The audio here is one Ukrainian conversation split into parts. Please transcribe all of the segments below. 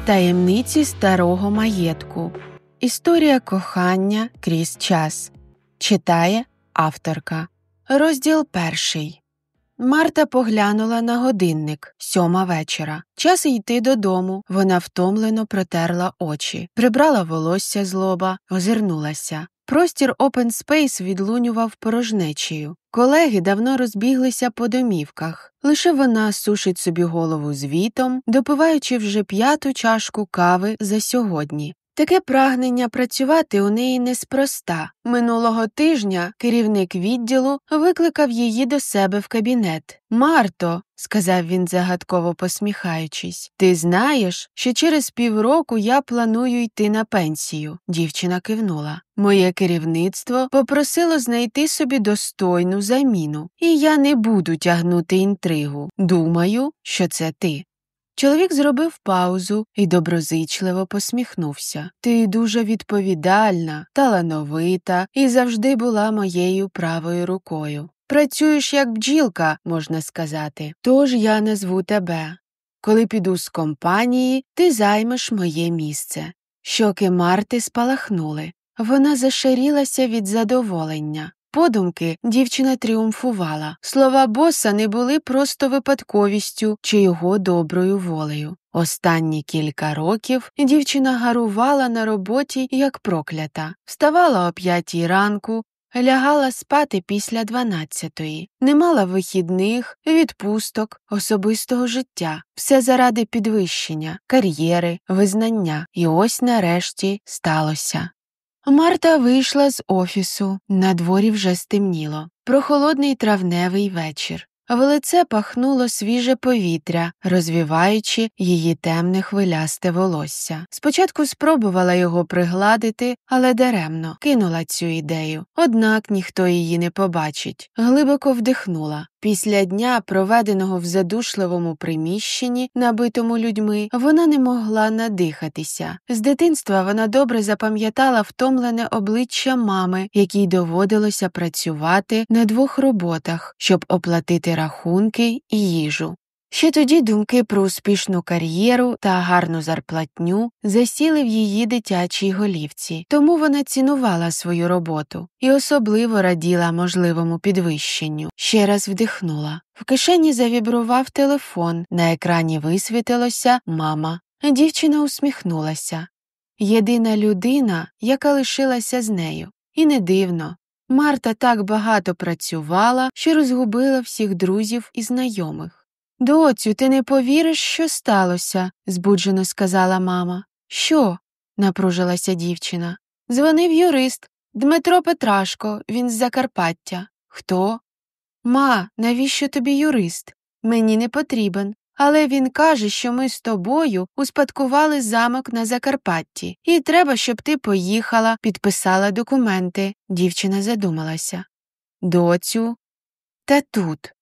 Таємниці старого маєтку. Історія кохання крізь час. Читає авторка. Розділ 1. Марта поглянула на годинник. 7 вечора. Час йти додому. Вона втомлено протерла очі. Прибрала волосся з лоба, озирнулася. Простір Open Space відлунював порожнечею. Колеги давно розбіглися по домівках. Лише вона сушить собі голову звітом, допиваючи вже 5-ту чашку кави за сьогодні. Таке прагнення працювати у неї неспроста. Минулого тижня керівник відділу викликав її до себе в кабінет. «Марто», – сказав він загадково посміхаючись, – «ти знаєш, що через півроку я планую йти на пенсію?» Дівчина кивнула. «Моє керівництво попросило знайти собі достойну заміну, і я не буду тягнути інтригу. Думаю, що це ти». Чоловік зробив паузу і доброзичливо посміхнувся. «Ти дуже відповідальна, талановита і завжди була моєю правою рукою. Працюєш як бджілка, можна сказати, тож я назву тебе. Коли піду з компанії, ти займеш моє місце». Щоки Марти спалахнули. Вона зашарілася від задоволення. Подумки дівчина тріумфувала. Слова боса не були просто випадковістю чи його доброю волею. Останні кілька років дівчина гарувала на роботі як проклята. Вставала о 5-й ранку, лягала спати після 12-ї. Не мала вихідних, відпусток, особистого життя. Все заради підвищення, кар'єри, визнання. І ось нарешті сталося. Марта вийшла з офісу, на дворі вже стемніло. Прохолодний травневий вечір. В лице пахнуло свіже повітря, розвіваючи її темне хвилясте волосся. Спочатку спробувала його пригладити, але даремно, кинула цю ідею. Однак ніхто її не побачить. Глибоко вдихнула. Після дня, проведеного в задушливому приміщенні, набитому людьми, вона не могла надихатися. З дитинства вона добре запам'ятала втомлене обличчя мами, якій доводилося працювати на 2 роботах, щоб оплатити рахунки і їжу. Ще тоді думки про успішну кар'єру та гарну зарплатню засіли в її дитячій голівці, тому вона цінувала свою роботу і особливо раділа можливому підвищенню. Ще раз вдихнула. В кишені завібрував телефон, на екрані висвітилося «Мама». Дівчина усміхнулася. Єдина людина, яка лишилася з нею. І не дивно. Марта так багато працювала, що розгубила всіх друзів і знайомих. «Доцю, ти не повіриш, що сталося», – збуджено сказала мама. «Що?» – напружилася дівчина. «Дзвонив юрист. Дмитро Петрашко, він з Закарпаття». «Хто?» «Ма, навіщо тобі юрист? Мені не потрібен. Але він каже, що ми з тобою успадкували замок на Закарпатті. І треба, щоб ти поїхала, підписала документи». Дівчина задумалася. «Доцю?» «Та тут».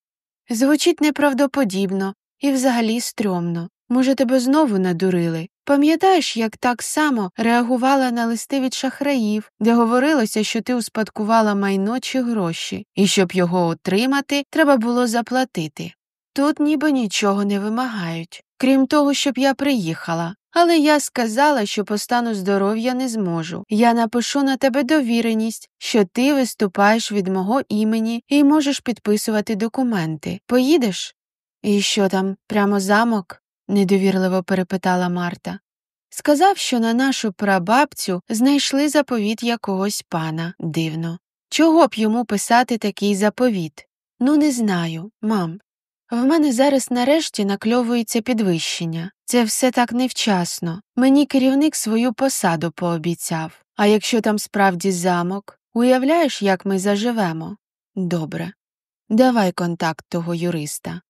Звучить неправдоподібно і взагалі стрьомно. Може, тебе знову надурили? Пам'ятаєш, як так само реагувала на листи від шахраїв, де говорилося, що ти успадкувала майно чи гроші, і щоб його отримати, треба було заплатити? Тут ніби нічого не вимагають, крім того, щоб я приїхала. Але я сказала, що по стану здоров'я не зможу. Я напишу на тебе довіреність, що ти виступаєш від мого імені і можеш підписувати документи. Поїдеш? І що там, прямо замок? Недовірливо перепитала Марта. Сказав, що на нашу прабабцю знайшли заповіт якогось пана. Дивно. Чого б йому писати такий заповіт? Ну, не знаю, мам. В мене зараз нарешті накльовується підвищення. Це все так невчасно. Мені керівник свою посаду пообіцяв. А якщо там справді замок? Уявляєш, як ми заживемо? Добре. Давай контакт того юриста.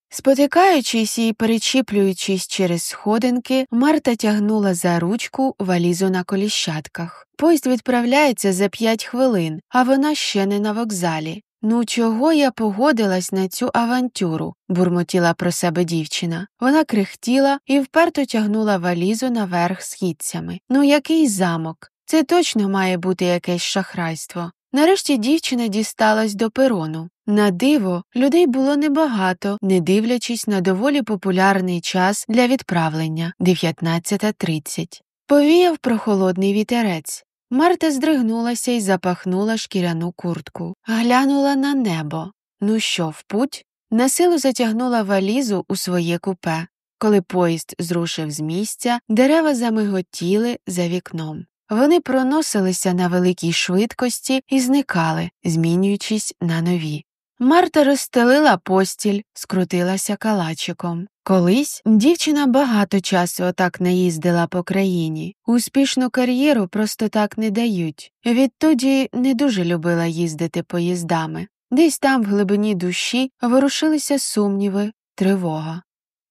Спотикаючись і перечіплюючись через сходинки, Марта тягнула за ручку валізу на коліщатках. Поїзд відправляється за 5 хвилин, а вона ще не на вокзалі. «Ну чого я погодилась на цю авантюру?» – бурмотіла про себе дівчина. Вона крихтіла і вперто тягнула валізу наверх східцями. «Ну який замок? Це точно має бути якесь шахрайство. Нарешті дівчина дісталась до перону. На диво, людей було небагато, не дивлячись на доволі популярний час для відправлення – 19:30. Повіяв прохолодний вітерець. Марта здригнулася і запахнула шкіряну куртку. Глянула на небо. Ну що, в путь? Насилу затягнула валізу у своє купе. Коли поїзд зрушив з місця, дерева замиготіли за вікном. Вони проносилися на великій швидкості і зникали, змінюючись на нові. Марта розстелила постіль, скрутилася калачиком. Колись дівчина багато часу отак не їздила по країні. Успішну кар'єру просто так не дають. Відтоді не дуже любила їздити поїздами. Десь там в глибині душі ворушилися сумніви, тривога.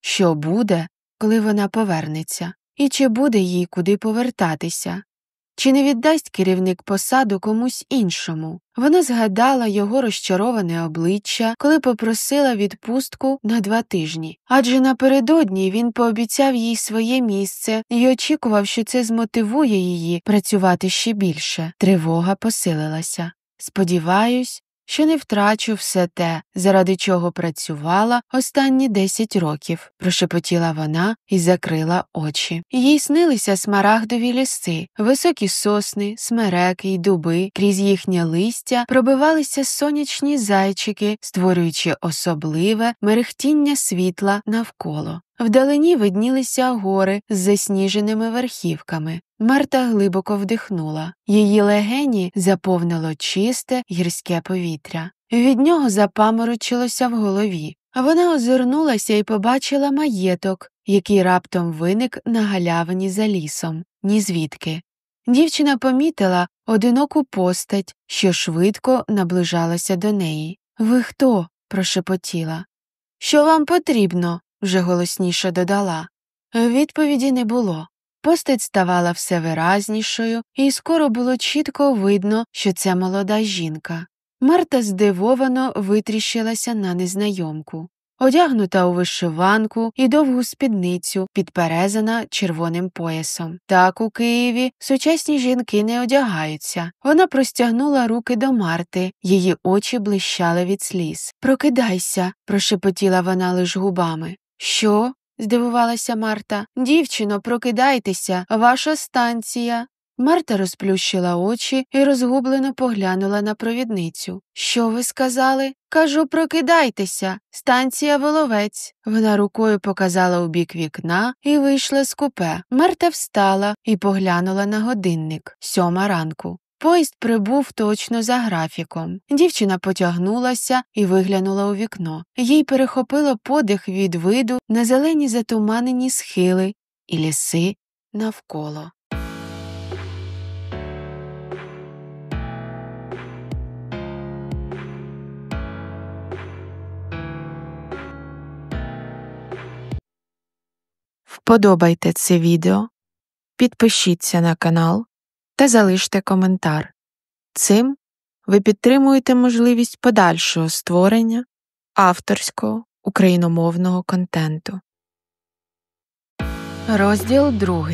Що буде, коли вона повернеться? І чи буде їй куди повертатися? Чи не віддасть керівник посаду комусь іншому? Вона згадала його розчароване обличчя, коли попросила відпустку на 2 тижні. Адже напередодні він пообіцяв їй своє місце і очікував, що це змотивує її працювати ще більше. Тривога посилилася. Сподіваюсь, що не втрачу все те, заради чого працювала останні 10 років, прошепотіла вона і закрила очі. Їй снилися смарагдові ліси, високі сосни, смереки й дуби, крізь їхнє листя пробивалися сонячні зайчики, створюючи особливе мерехтіння світла навколо. Вдалині виднілися гори з засніженими верхівками. Марта глибоко вдихнула. Її легені заповнило чисте гірське повітря. Від нього запаморочилося в голові. Вона озирнулася і побачила маєток, який раптом виник на галявині за лісом. Нізвідки. Дівчина помітила одиноку постать, що швидко наближалася до неї. «Ви хто?» – прошепотіла. «Що вам потрібно?» – вже голосніше додала. Відповіді не було. Постать ставала все виразнішою, і скоро було чітко видно, що це молода жінка. Марта здивовано витріщилася на незнайомку. Одягнута у вишиванку і довгу спідницю, підперезана червоним поясом. Так у Києві сучасні жінки не одягаються. Вона простягнула руки до Марти, її очі блищали від сліз. «Прокидайся», – прошепотіла вона лиш губами. «Що?» – здивувалася Марта. «Дівчино, прокидайтеся, ваша станція». Марта розплющила очі і розгублено поглянула на провідницю. «Що ви сказали?» «Кажу, прокидайтеся, станція Воловець». Вона рукою показала у бік вікна і вийшла з купе. Марта встала і поглянула на годинник. 7 ранку. Поїзд прибув точно за графіком. Дівчина потягнулася і виглянула у вікно. Їй перехопило подих від виду на зелені затуманені схили і ліси навколо. Вподобайте це відео, підпишіться на канал та залиште коментар. Цим ви підтримуєте можливість подальшого створення авторського україномовного контенту. Розділ 2.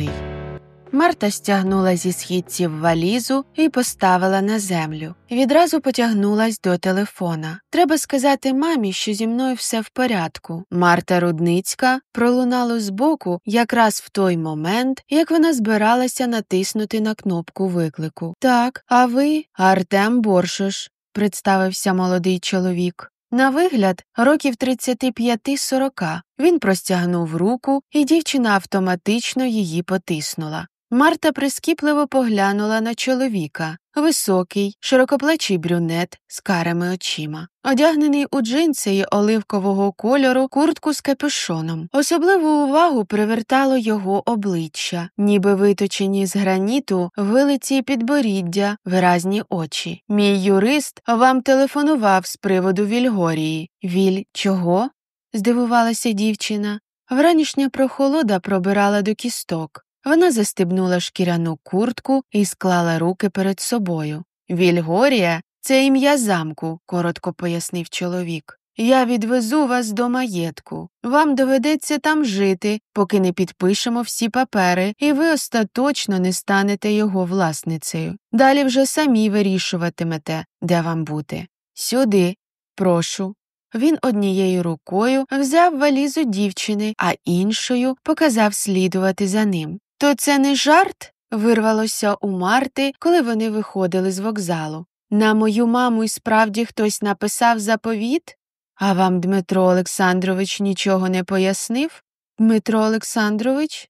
Марта стягнула зі східців валізу і поставила на землю. Відразу потягнулась до телефона. Треба сказати мамі, що зі мною все в порядку. Марта Рудницька пролунало збоку якраз в той момент, як вона збиралася натиснути на кнопку виклику. «Так, а ви?» «Артем Боршош», – представився молодий чоловік. На вигляд, років 35-40. Він простягнув руку, і дівчина автоматично її потиснула. Марта прискіпливо поглянула на чоловіка. Високий, широкоплечий брюнет з карими очима. Одягнений у джинси й оливкового кольору куртку з капюшоном. Особливу увагу привертало його обличчя. Ніби виточені з граніту, вилиці підборіддя, виразні очі. «Мій юрист вам телефонував з приводу Вільгорії». «Віль чого?» – здивувалася дівчина. Вранішня прохолода пробирала до кісток. Вона застебнула шкіряну куртку і склала руки перед собою. «Вільгорія – це ім'я замку», – коротко пояснив чоловік. Я відвезу вас до маєтку. Вам доведеться там жити, поки не підпишемо всі папери, і ви остаточно не станете його власницею. Далі вже самі вирішуватимете, де вам бути. Сюди, прошу». Він однією рукою взяв валізу дівчини, а іншою показав слідувати за ним. «То це не жарт?» – вирвалося у Марти, коли вони виходили з вокзалу. «На мою маму і справді хтось написав заповіт? А вам Дмитро Олександрович нічого не пояснив?» «Дмитро Олександрович?»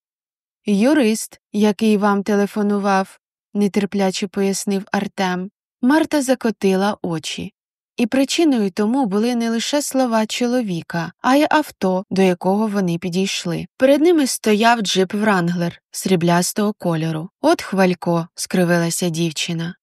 «Юрист, який вам телефонував», – нетерпляче пояснив Артем. Марта закотила очі. І причиною тому були не лише слова чоловіка, а й авто, до якого вони підійшли. Перед ними стояв джип Вранглер сріблястого кольору. «От хвалько», – скривилася дівчина.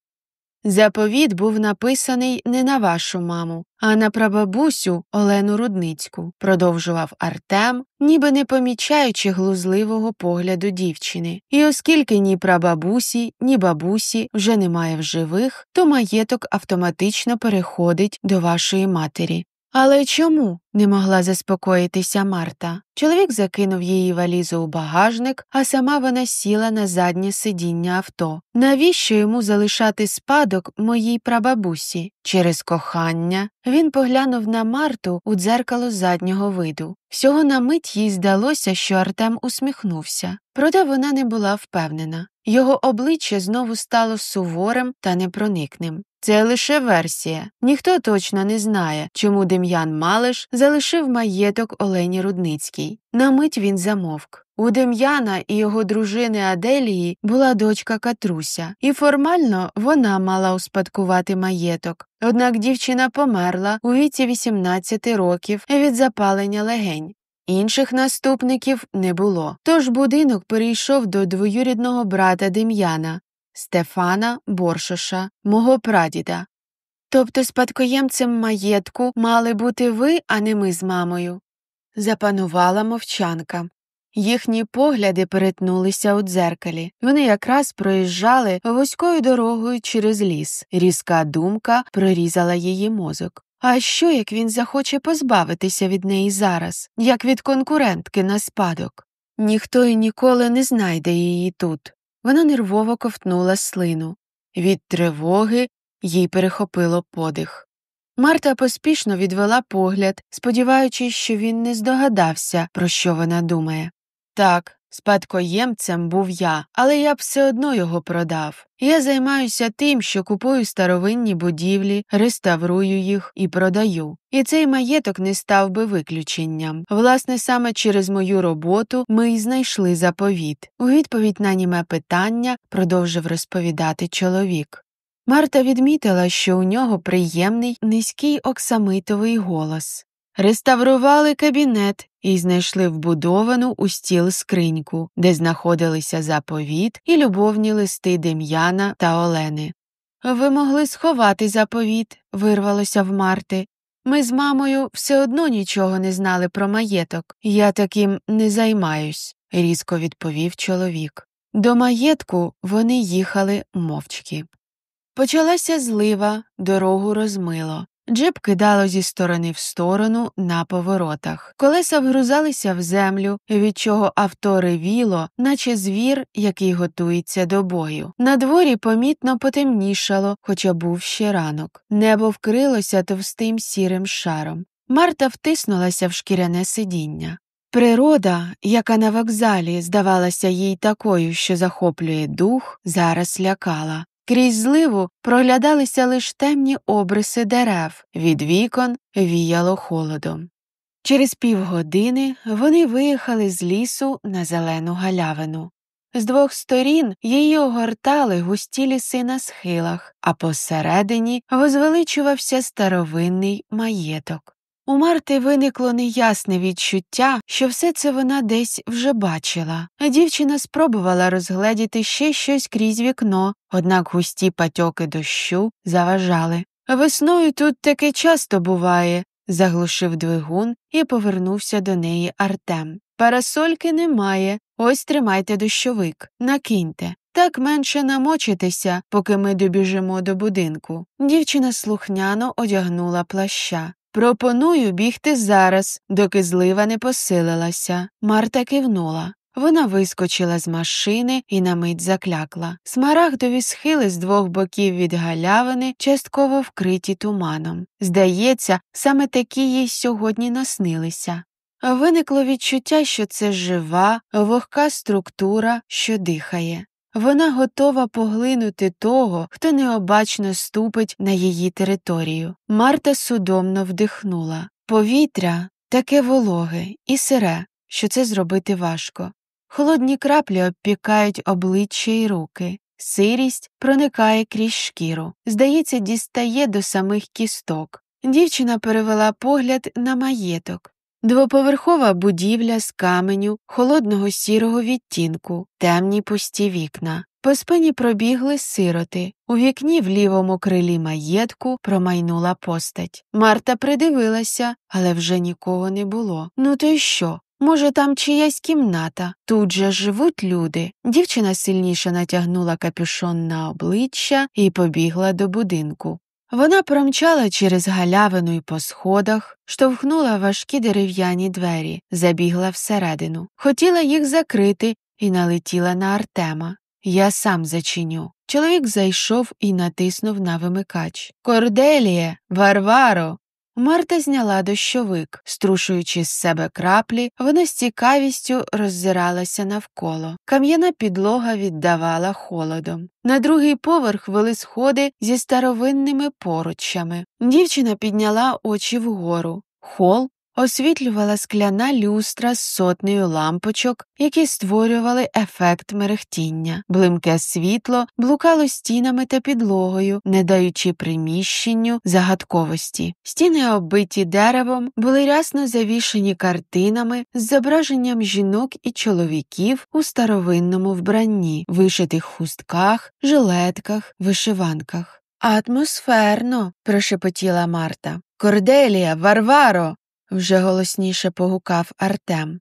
«Заповіт був написаний не на вашу маму, а на прабабусю Олену Рудницьку», – продовжував Артем, ніби не помічаючи глузливого погляду дівчини. «І оскільки ні прабабусі, ні бабусі вже немає в живих, то маєток автоматично переходить до вашої матері». «Але чому?» – не могла заспокоїтися Марта. Чоловік закинув її валізу у багажник, а сама вона сіла на заднє сидіння авто. «Навіщо йому залишати спадок моїй прабабусі? Через кохання?» Він поглянув на Марту у дзеркало заднього виду. Всього на мить їй здалося, що Артем усміхнувся. Проте вона не була впевнена. Його обличчя знову стало суворим та непроникним. «Це лише версія. Ніхто точно не знає, чому Дем'ян Малиш залишив маєток Олені Рудницькій». На мить він замовк. У Дем'яна і його дружини Аделії була дочка Катруся, і формально вона мала успадкувати маєток. Однак дівчина померла у віці 18 років від запалення легень. Інших наступників не було, тож будинок перейшов до двоюрідного брата Дем'яна, Стефана Боршоша, мого прадіда. «Тобто спадкоємцем маєтку мали бути ви, а не ми з мамою?» Запанувала мовчанка. Їхні погляди перетнулися у дзеркалі. Вони якраз проїжджали вузькою дорогою через ліс. Різка думка прорізала її мозок. А що, як він захоче позбавитися від неї зараз, як від конкурентки на спадок? Ніхто і ніколи не знайде її тут. Вона нервово ковтнула слину. Від тривоги їй перехопило подих. Марта поспішно відвела погляд, сподіваючись, що він не здогадався, про що вона думає. «Так, спадкоємцем був я, але я б все одно його продав. Я займаюся тим, що купую старовинні будівлі, реставрую їх і продаю. І цей маєток не став би виключенням. Власне, саме через мою роботу ми й знайшли заповіт». У відповідь на німе питання продовжив розповідати чоловік. Марта відмітила, що у нього приємний низький оксамитовий голос. Реставрували кабінет і знайшли вбудовану у стіл скриньку, де знаходилися заповіт і любовні листи Дем'яна та Олени. «Ви могли сховати заповіт», – вирвалося в Марти. «Ми з мамою все одно нічого не знали про маєток. Я таким не займаюсь», – різко відповів чоловік. До маєтку вони їхали мовчки. Почалася злива, дорогу розмило. Джип кидало зі сторони в сторону на поворотах. Колеса вгрузалися в землю, від чого авто ревіло, наче звір, який готується до бою. На дворі помітно потемнішало, хоча був ще ранок. Небо вкрилося товстим сірим шаром. Марта втиснулася в шкіряне сидіння. Природа, яка на вокзалі здавалася їй такою, що захоплює дух, зараз лякала. Крізь зливу проглядалися лише темні обриси дерев, від вікон віяло холодом. Через півгодини вони виїхали з лісу на зелену галявину. З двох сторін її огортали густі ліси на схилах, а посередині возвеличувався старовинний маєток. У Марти виникло неясне відчуття, що все це вона десь вже бачила. Дівчина спробувала розгледіти ще щось крізь вікно, однак густі патьоки дощу заважали. «Весною тут таке часто буває», – заглушив двигун і повернувся до неї Артем. «Парасольки немає, ось тримайте дощовик, накиньте. Так менше намочитеся, поки ми добіжимо до будинку». Дівчина слухняно одягнула плаща. Пропоную бігти зараз, доки злива не посилилася. Марта кивнула. Вона вискочила з машини і на мить заклякла. Смарагдові схили з двох боків від галявини частково вкриті туманом. Здається, саме такі їй сьогодні наснилися. Виникло відчуття, що це жива, вогка структура, що дихає. Вона готова поглинути того, хто необачно ступить на її територію. Марта судомно вдихнула. Повітря таке вологе і сире, що це зробити важко. Холодні краплі обпікають обличчя й руки. Сирість проникає крізь шкіру. Здається, дістає до самих кісток. Дівчина перевела погляд на маєток. Двоповерхова будівля з каменю, холодного сірого відтінку, темні пусті вікна. По спині пробігли сироти. У вікні в лівому крилі маєтку промайнула постать. Марта придивилася, але вже нікого не було. Ну то й що? Може, там чиясь кімната? Тут же живуть люди. Дівчина сильніше натягнула капюшон на обличчя і побігла до будинку. Вона промчала через галявину й по сходах, штовхнула важкі дерев'яні двері, забігла всередину. Хотіла їх закрити і налетіла на Артема. «Я сам зачиню». Чоловік зайшов і натиснув на вимикач. «Корделіє! Варваро!» Марта зняла дощовик. Струшуючи з себе краплі, вона з цікавістю роззиралася навколо. Кам'яна підлога віддавала холодом. На другий поверх вели сходи зі старовинними поруччями. Дівчина підняла очі вгору. Хол освітлювала скляна люстра з сотнею лампочок, які створювали ефект мерехтіння. Блимке світло блукало стінами та підлогою, не даючи приміщенню загадковості. Стіни, оббиті деревом, були рясно завішені картинами з зображенням жінок і чоловіків у старовинному вбранні, вишитих хустках, жилетках, вишиванках. «Атмосферно!» – прошепотіла Марта. «Корделія! Варваро!» вже голосніше погукав Артем.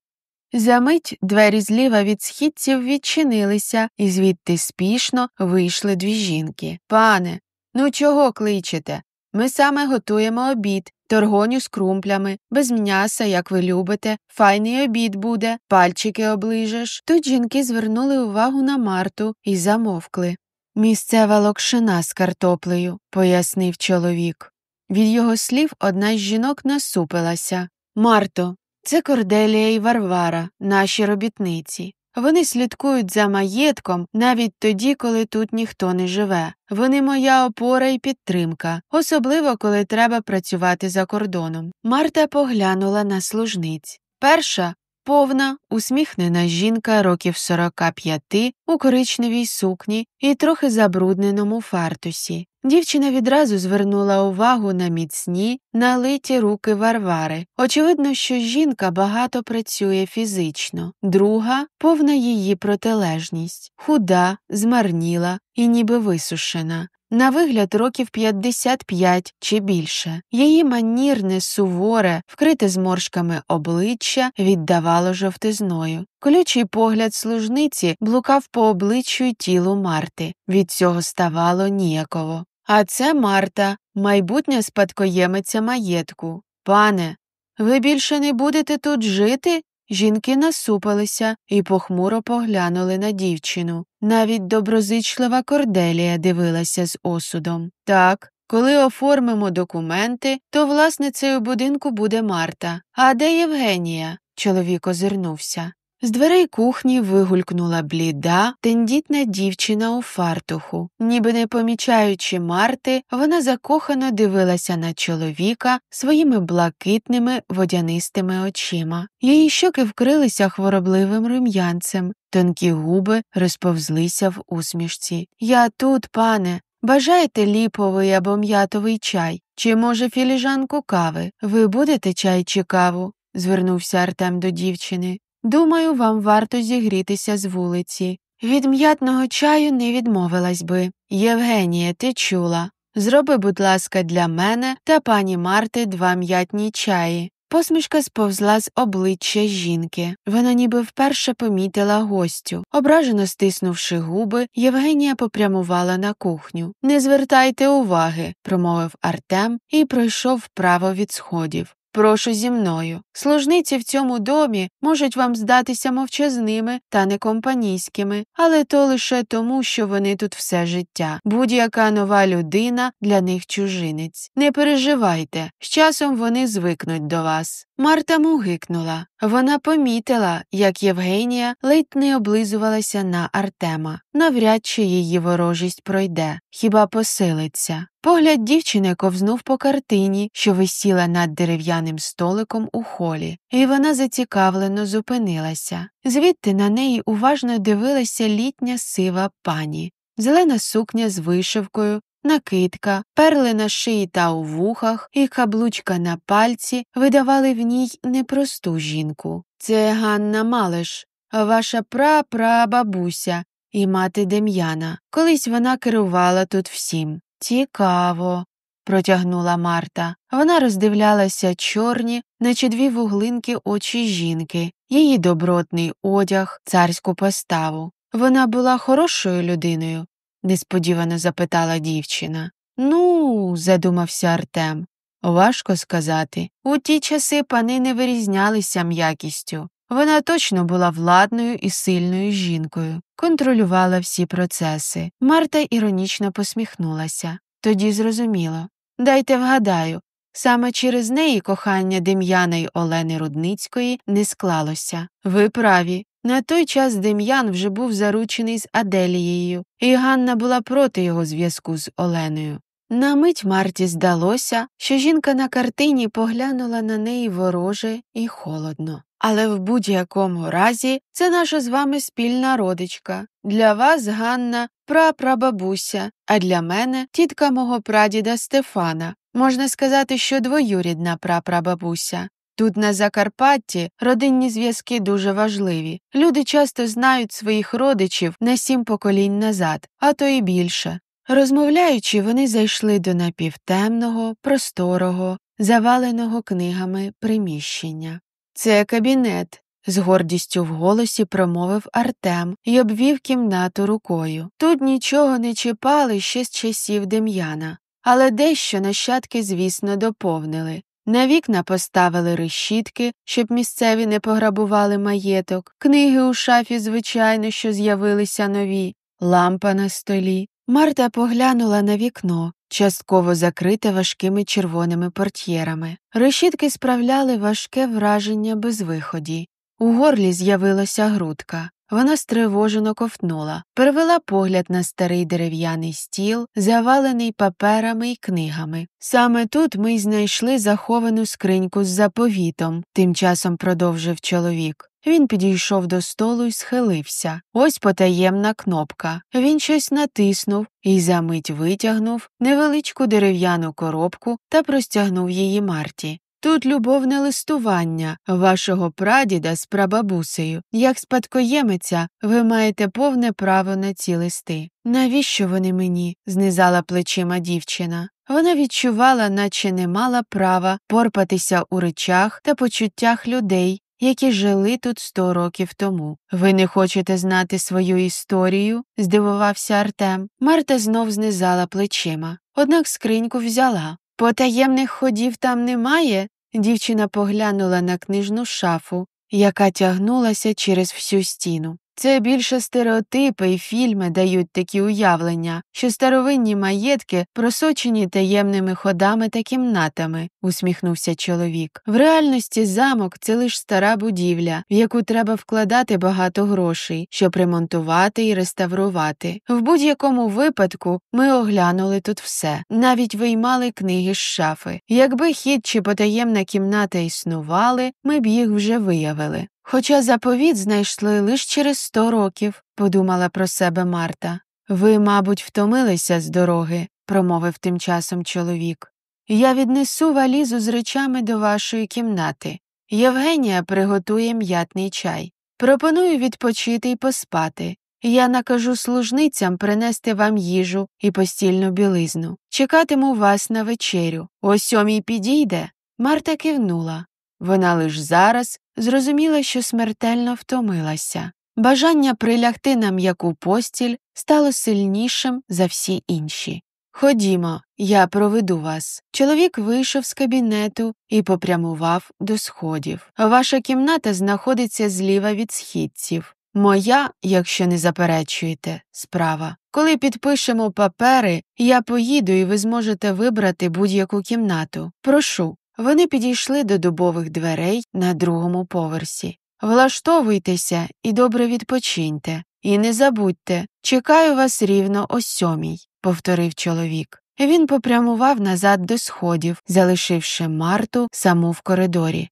Замить двері зліва від східців відчинилися, і звідти спішно вийшли дві жінки. «Пане, ну чого кличете? Ми саме готуємо обід, торгоню з крумплями, без м'яса, як ви любите, файний обід буде, пальчики оближеш». Тут жінки звернули увагу на Марту і замовкли. «Місцева локшина з картоплею», – пояснив чоловік. Від його слів одна з жінок насупилася. «Марто, це Корделія і Варвара, наші робітниці. Вони слідкують за маєтком навіть тоді, коли тут ніхто не живе. Вони моя опора і підтримка, особливо, коли треба працювати за кордоном». Марта поглянула на служниць. Перша – повна, усміхнена жінка років 45 у коричневій сукні і трохи забрудненому фартусі. Дівчина відразу звернула увагу на міцні, налиті руки Варвари. Очевидно, що жінка багато працює фізично. Друга – повна її протилежність. Худа, змарніла і ніби висушена. На вигляд років 55 чи більше. Її манірне, суворе, вкрите зморшками обличчя віддавало жовтизною. Колючий погляд служниці блукав по обличчю й тілу Марти. Від цього ставало ніяково. «А це Марта, майбутня спадкоємиця маєтку. Пане, ви більше не будете тут жити?» Жінки насупилися і похмуро поглянули на дівчину. Навіть доброзичлива Корделія дивилася з осудом. «Так, коли оформимо документи, то власницею будинку буде Марта. А де Євгенія?» Чоловік озирнувся. З дверей кухні вигулькнула бліда, тендітна дівчина у фартуху. Ніби не помічаючи Марти, вона закохано дивилася на чоловіка своїми блакитними водянистими очима. Її щоки вкрилися хворобливим рум'янцем, тонкі губи розповзлися в усмішці. «Я тут, пане. Бажаєте ліповий або м'ятовий чай? Чи, може, філіжанку кави? Ви будете чай чи каву?» – звернувся Артем до дівчини. «Думаю, вам варто зігрітися з вулиці. Від м'ятного чаю не відмовилась би. Євгенія, ти чула? Зроби, будь ласка, для мене та пані Марти 2 м'ятні чаї». Посмішка сповзла з обличчя жінки. Вона ніби вперше помітила гостю. Ображено стиснувши губи, Євгенія попрямувала на кухню. «Не звертайте уваги», – промовив Артем і пройшов вправо від сходів. «Прошу зі мною. Служниці в цьому домі можуть вам здатися мовчазними та некомпанійськими, але то лише тому, що вони тут все життя. Будь-яка нова людина для них чужинець. Не переживайте, з часом вони звикнуть до вас». Марта мугикнула. Вона помітила, як Євгенія ледь не облизувалася на Артема. Навряд чи її ворожість пройде, хіба посилиться. Погляд дівчини ковзнув по картині, що висіла над дерев'яним столиком у холі, і вона зацікавлено зупинилася. Звідти на неї уважно дивилася літня сива пані. Зелена сукня з вишивкою, накидка, перли на шиї та у вухах і каблучка на пальці видавали в ній непросту жінку. «Це Ганна Малиш, ваша прапрабабуся і мати Дем'яна. Колись вона керувала тут всім». «Цікаво», – протягнула Марта. Вона роздивлялася чорні, наче дві вуглинки очі жінки, її добротний одяг, царську поставу. «Вона була хорошою людиною?» – несподівано запитала дівчина. «Ну», – задумався Артем, – «важко сказати. У ті часи пани не вирізнялися м'якістю. Вона точно була владною і сильною жінкою, контролювала всі процеси». Марта іронічно посміхнулася. «Тоді зрозуміло. Дайте вгадаю, саме через неї кохання Дем'яна й Олени Рудницької не склалося. Ви праві. На той час Дем'ян вже був заручений з Аделією, і Ганна була проти його зв'язку з Оленою». На мить Марті здалося, що жінка на картині поглянула на неї вороже і холодно. «Але в будь-якому разі це наша з вами спільна родичка. Для вас Ганна – прапрабабуся, а для мене – тітка мого прадіда Стефана. Можна сказати, що двоюрідна прапрабабуся. Тут на Закарпатті родинні зв'язки дуже важливі. Люди часто знають своїх родичів на 7 поколінь назад, а то і більше». Розмовляючи, вони зайшли до напівтемного, просторого, заваленого книгами приміщення. «Це кабінет», – з гордістю в голосі промовив Артем і обвів кімнату рукою. Тут нічого не чіпали ще з часів Дем'яна, але дещо нащадки, звісно, доповнили. На вікна поставили решітки, щоб місцеві не пограбували маєток, книги у шафі, звичайно, що з'явилися нові, лампа на столі. Марта поглянула на вікно, частково закрите важкими червоними портьєрами. Решітки справляли важке враження безвиході. У горлі з'явилася грудка. Вона стривожено ковтнула, перевела погляд на старий дерев'яний стіл, завалений паперами й книгами. «Саме тут ми й знайшли заховану скриньку з заповітом», – тим часом продовжив чоловік. Він підійшов до столу й схилився. Ось потаємна кнопка. Він щось натиснув і за мить витягнув невеличку дерев'яну коробку та простягнув її Марті. «Тут любовне листування вашого прадіда з прабабусею. Як спадкоємиця ви маєте повне право на ці листи». «Навіщо вони мені?» – знизала плечима дівчина. Вона відчувала, наче не мала права порпатися у речах та почуттях людей, які жили тут 100 років тому. «Ви не хочете знати свою історію?» – здивувався Артем. Марта знов знизала плечима. Однак скриньку взяла. «Потаємних ходів там немає?» Дівчина поглянула на книжну шафу, яка тягнулася через всю стіну. «Це більше стереотипи і фільми дають такі уявлення, що старовинні маєтки просочені таємними ходами та кімнатами», – усміхнувся чоловік. «В реальності замок – це лише стара будівля, в яку треба вкладати багато грошей, щоб ремонтувати і реставрувати. В будь-якому випадку ми оглянули тут все, навіть виймали книги з шафи. Якби хід чи потаємна кімната існували, ми б їх вже виявили». «Хоча заповіт знайшли лише через 100 років», – подумала про себе Марта. «Ви, мабуть, втомилися з дороги», – промовив тим часом чоловік. «Я віднесу валізу з речами до вашої кімнати. Євгенія приготує м'ятний чай. Пропоную відпочити й поспати. Я накажу служницям принести вам їжу і постільну білизну. Чекатиму вас на вечерю. О 7:00 підійде?» Марта кивнула. Вона лиш зараз зрозуміла, що смертельно втомилася. Бажання прилягти на м'яку постіль стало сильнішим за всі інші. «Ходімо, я проведу вас». Чоловік вийшов з кабінету і попрямував до сходів. «Ваша кімната знаходиться зліва від східців. Моя, якщо не заперечуєте, справа. Коли підпишемо папери, я поїду і ви зможете вибрати будь-яку кімнату. Прошу». Вони підійшли до дубових дверей на другому поверсі. «Влаштовуйтеся і добре відпочиньте. І не забудьте, чекаю вас рівно о 7:00», – повторив чоловік. Він попрямував назад до сходів, залишивши Марту саму в коридорі.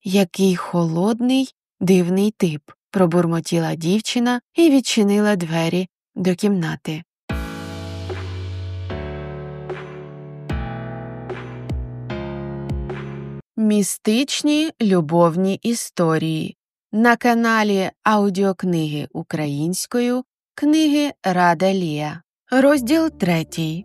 «Який холодний, дивний тип», – пробурмотіла дівчина і відчинила двері до кімнати. Містичні любовні історії. На каналі аудіокниги українською «Книги Рада Лія». Розділ 3.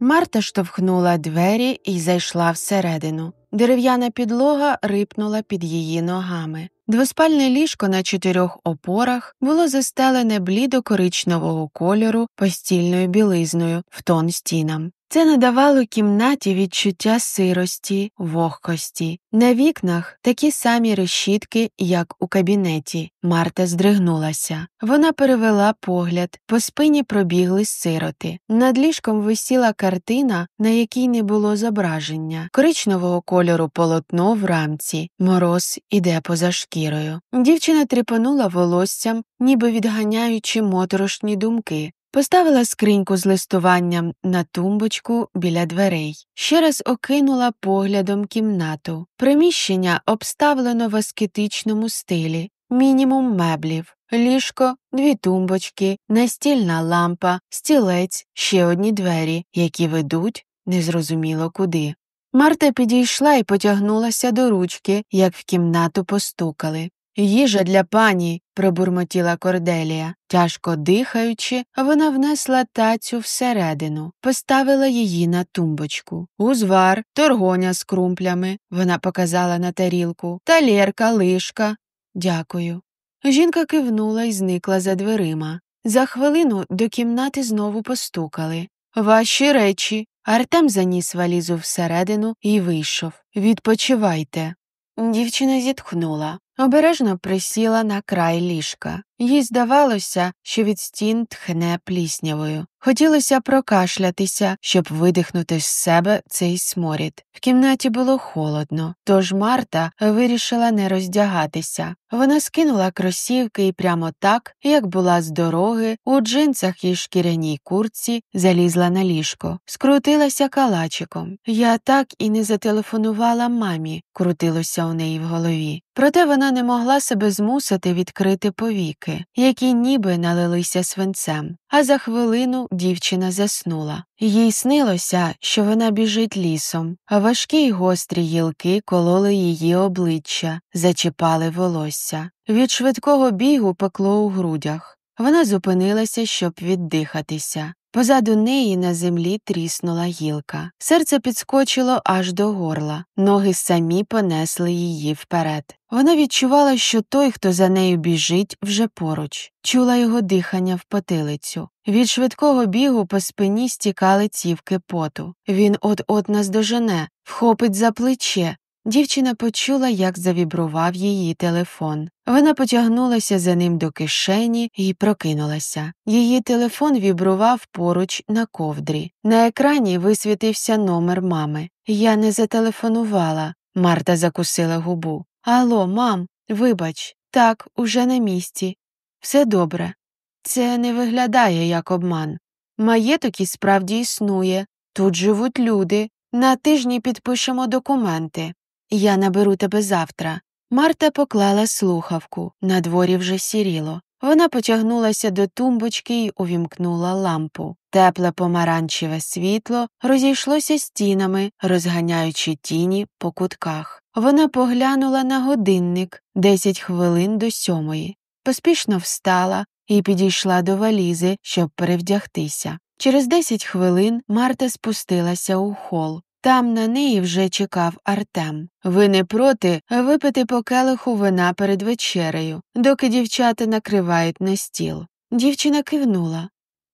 Марта штовхнула двері і зайшла всередину. Дерев'яна підлога рипнула під її ногами. Двоспальне ліжко на 4 опорах було застелене блідо-коричневого кольору постільною білизною в тон стінам. Це надавало кімнаті відчуття сирості, вогкості. На вікнах такі самі решітки, як у кабінеті. Марта здригнулася. Вона перевела погляд, по спині пробігли сироти. Над ліжком висіла картина, на якій не було зображення. Коричневого кольору полотно в рамці. Мороз іде поза шкірою. Дівчина тріпонула волоссям, ніби відганяючи моторошні думки. Поставила скриньку з листуванням на тумбочку біля дверей. Ще раз окинула поглядом кімнату. Приміщення обставлено в аскетичному стилі. Мінімум меблів. Ліжко, 2 тумбочки, настільна лампа, стілець, ще одні двері, які ведуть незрозуміло куди. Марта підійшла і потягнулася до ручки, як в кімнату постукали. «Їжа для пані», – пробурмотіла Корделія. Тяжко дихаючи, вона внесла тацю всередину, поставила її на тумбочку. «Узвар, торгоня з крумплями», – вона показала на тарілку, «талерка, лишка». «Дякую». Жінка кивнула і зникла за дверима. За хвилину до кімнати знову постукали. «Ваші речі». Артем заніс валізу всередину і вийшов. «Відпочивайте». Дівчина зітхнула. Обережно присіла на край ліжка. Їй здавалося, що від стін тхне пліснявою. Хотілося прокашлятися, щоб видихнути з себе цей сморід. В кімнаті було холодно, тож Марта вирішила не роздягатися. Вона скинула кросівки і прямо так, як була з дороги, у джинсах і шкіряній куртці, залізла на ліжко. Скрутилася калачиком. «Я так і не зателефонувала мамі», – крутилося у неї в голові. Проте вона не могла себе змусити відкрити повіки, які ніби налилися свинцем. А за хвилину дівчина заснула. Їй снилося, що вона біжить лісом, а важкі й гострі гілки кололи її обличчя, зачіпали волосся. Від швидкого бігу пекло у грудях. Вона зупинилася, щоб віддихатися. Позаду неї на землі тріснула гілка. Серце підскочило аж до горла. Ноги самі понесли її вперед. Вона відчувала, що той, хто за нею біжить, вже поруч. Чула його дихання в потилицю. Від швидкого бігу по спині стікали цівки поту. Він от-от наздожене, вхопить за плече. Дівчина почула, як завібрував її телефон. Вона потягнулася за ним до кишені і прокинулася. Її телефон вібрував поруч на ковдрі. На екрані висвітився номер мами. «Я не зателефонувала», – Марта закусила губу. «Алло, мам, вибач, так, уже на місці. Все добре. Це не виглядає як обман. Маєток і справді існує. Тут живуть люди. На тижні підпишемо документи. Я наберу тебе завтра». Марта поклала слухавку. На дворі вже сіріло. Вона потягнулася до тумбочки й увімкнула лампу. Тепле помаранчеве світло розійшлося стінами, розганяючи тіні по кутках. Вона поглянула на годинник 10 хвилин до 7:00. Поспішно встала і підійшла до валізи, щоб перевдягтися. Через 10 хвилин Марта спустилася у хол. Там на неї вже чекав Артем. Ви не проти випити по келиху вина перед вечерею, доки дівчата накривають на стіл? Дівчина кивнула.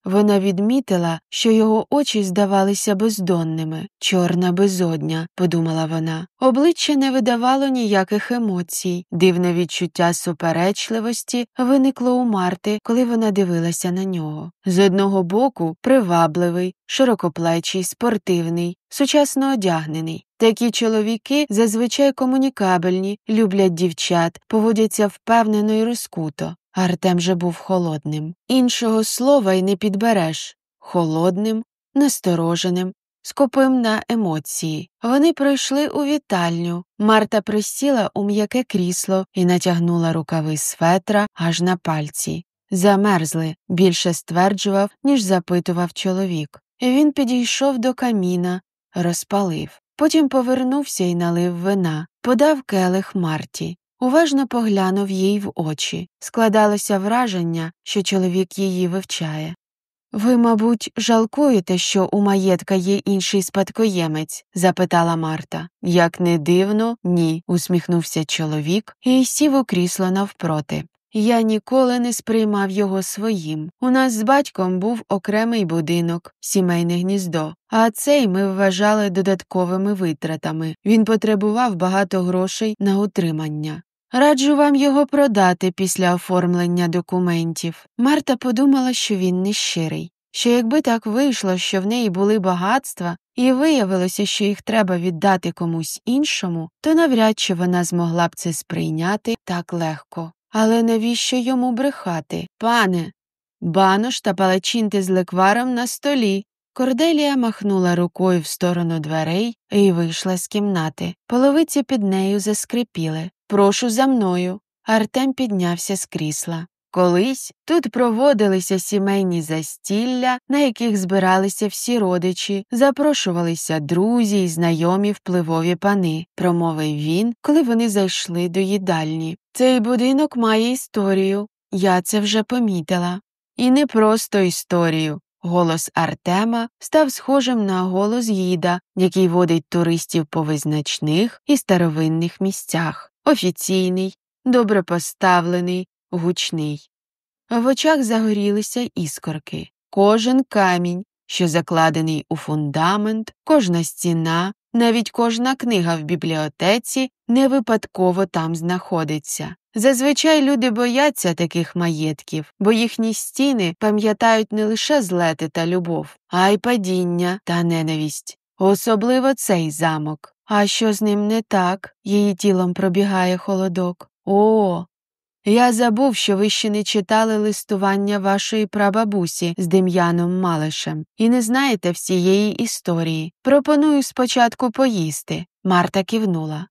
Вона відмітила, що його очі здавалися бездонними. «Чорна безодня», – подумала вона. Обличчя не видавало ніяких емоцій. Дивне відчуття суперечливості виникло у Марти, коли вона дивилася на нього. З одного боку – привабливий, широкоплечий, спортивний, сучасно одягнений. Такі чоловіки зазвичай комунікабельні, люблять дівчат, поводяться впевнено і розкуто. Артем же був холодним. Іншого слова й не підбереш. Холодним, настороженим, скупим на емоції. Вони пройшли у вітальню. Марта присіла у м'яке крісло і натягнула рукави светра аж на пальці. Замерзли, більше стверджував, ніж запитував чоловік. Він підійшов до каміна, розпалив. Потім повернувся і налив вина, подав келих Марті. Уважно поглянув їй в очі. Складалося враження, що чоловік її вивчає. «Ви, мабуть, жалкуєте, що у маєтка є інший спадкоємець?» – запитала Марта. «Як не дивно, ні», – усміхнувся чоловік і сів у крісло навпроти. «Я ніколи не сприймав його своїм. У нас з батьком був окремий будинок, сімейне гніздо, а цей ми вважали додатковими витратами. Він потребував багато грошей на утримання. Раджу вам його продати після оформлення документів». Марта подумала, що він нещирий, що якби так вийшло, що в неї були багатства, і виявилося, що їх треба віддати комусь іншому, то навряд чи вона змогла б це сприйняти так легко. Але навіщо йому брехати? «Пане, банош та палачинти з лекваром на столі». Корделія махнула рукою в сторону дверей і вийшла з кімнати. Половиці під нею заскрипіли. «Прошу за мною». Артем піднявся з крісла. Колись тут проводилися сімейні застілля, на яких збиралися всі родичі, запрошувалися друзі й знайомі впливові пани, промовив він, коли вони зайшли до їдальні. «Цей будинок має історію, я це вже помітила. І не просто історію». Голос Артема став схожим на голос гіда, який водить туристів по визначних і старовинних місцях. Офіційний, добре поставлений, гучний. В очах загорілися іскорки. Кожен камінь, що закладений у фундамент, кожна стіна, навіть кожна книга в бібліотеці не випадково там знаходиться. Зазвичай люди бояться таких маєтків, бо їхні стіни пам'ятають не лише злети та любов, а й падіння та ненависть. Особливо цей замок. А що з ним не так? Її тілом пробігає холодок. О, я забув, що ви ще не читали листування вашої прабабусі з Дем'яном Малишем і не знаєте всієї історії. Пропоную спочатку поїсти. Марта кивнула.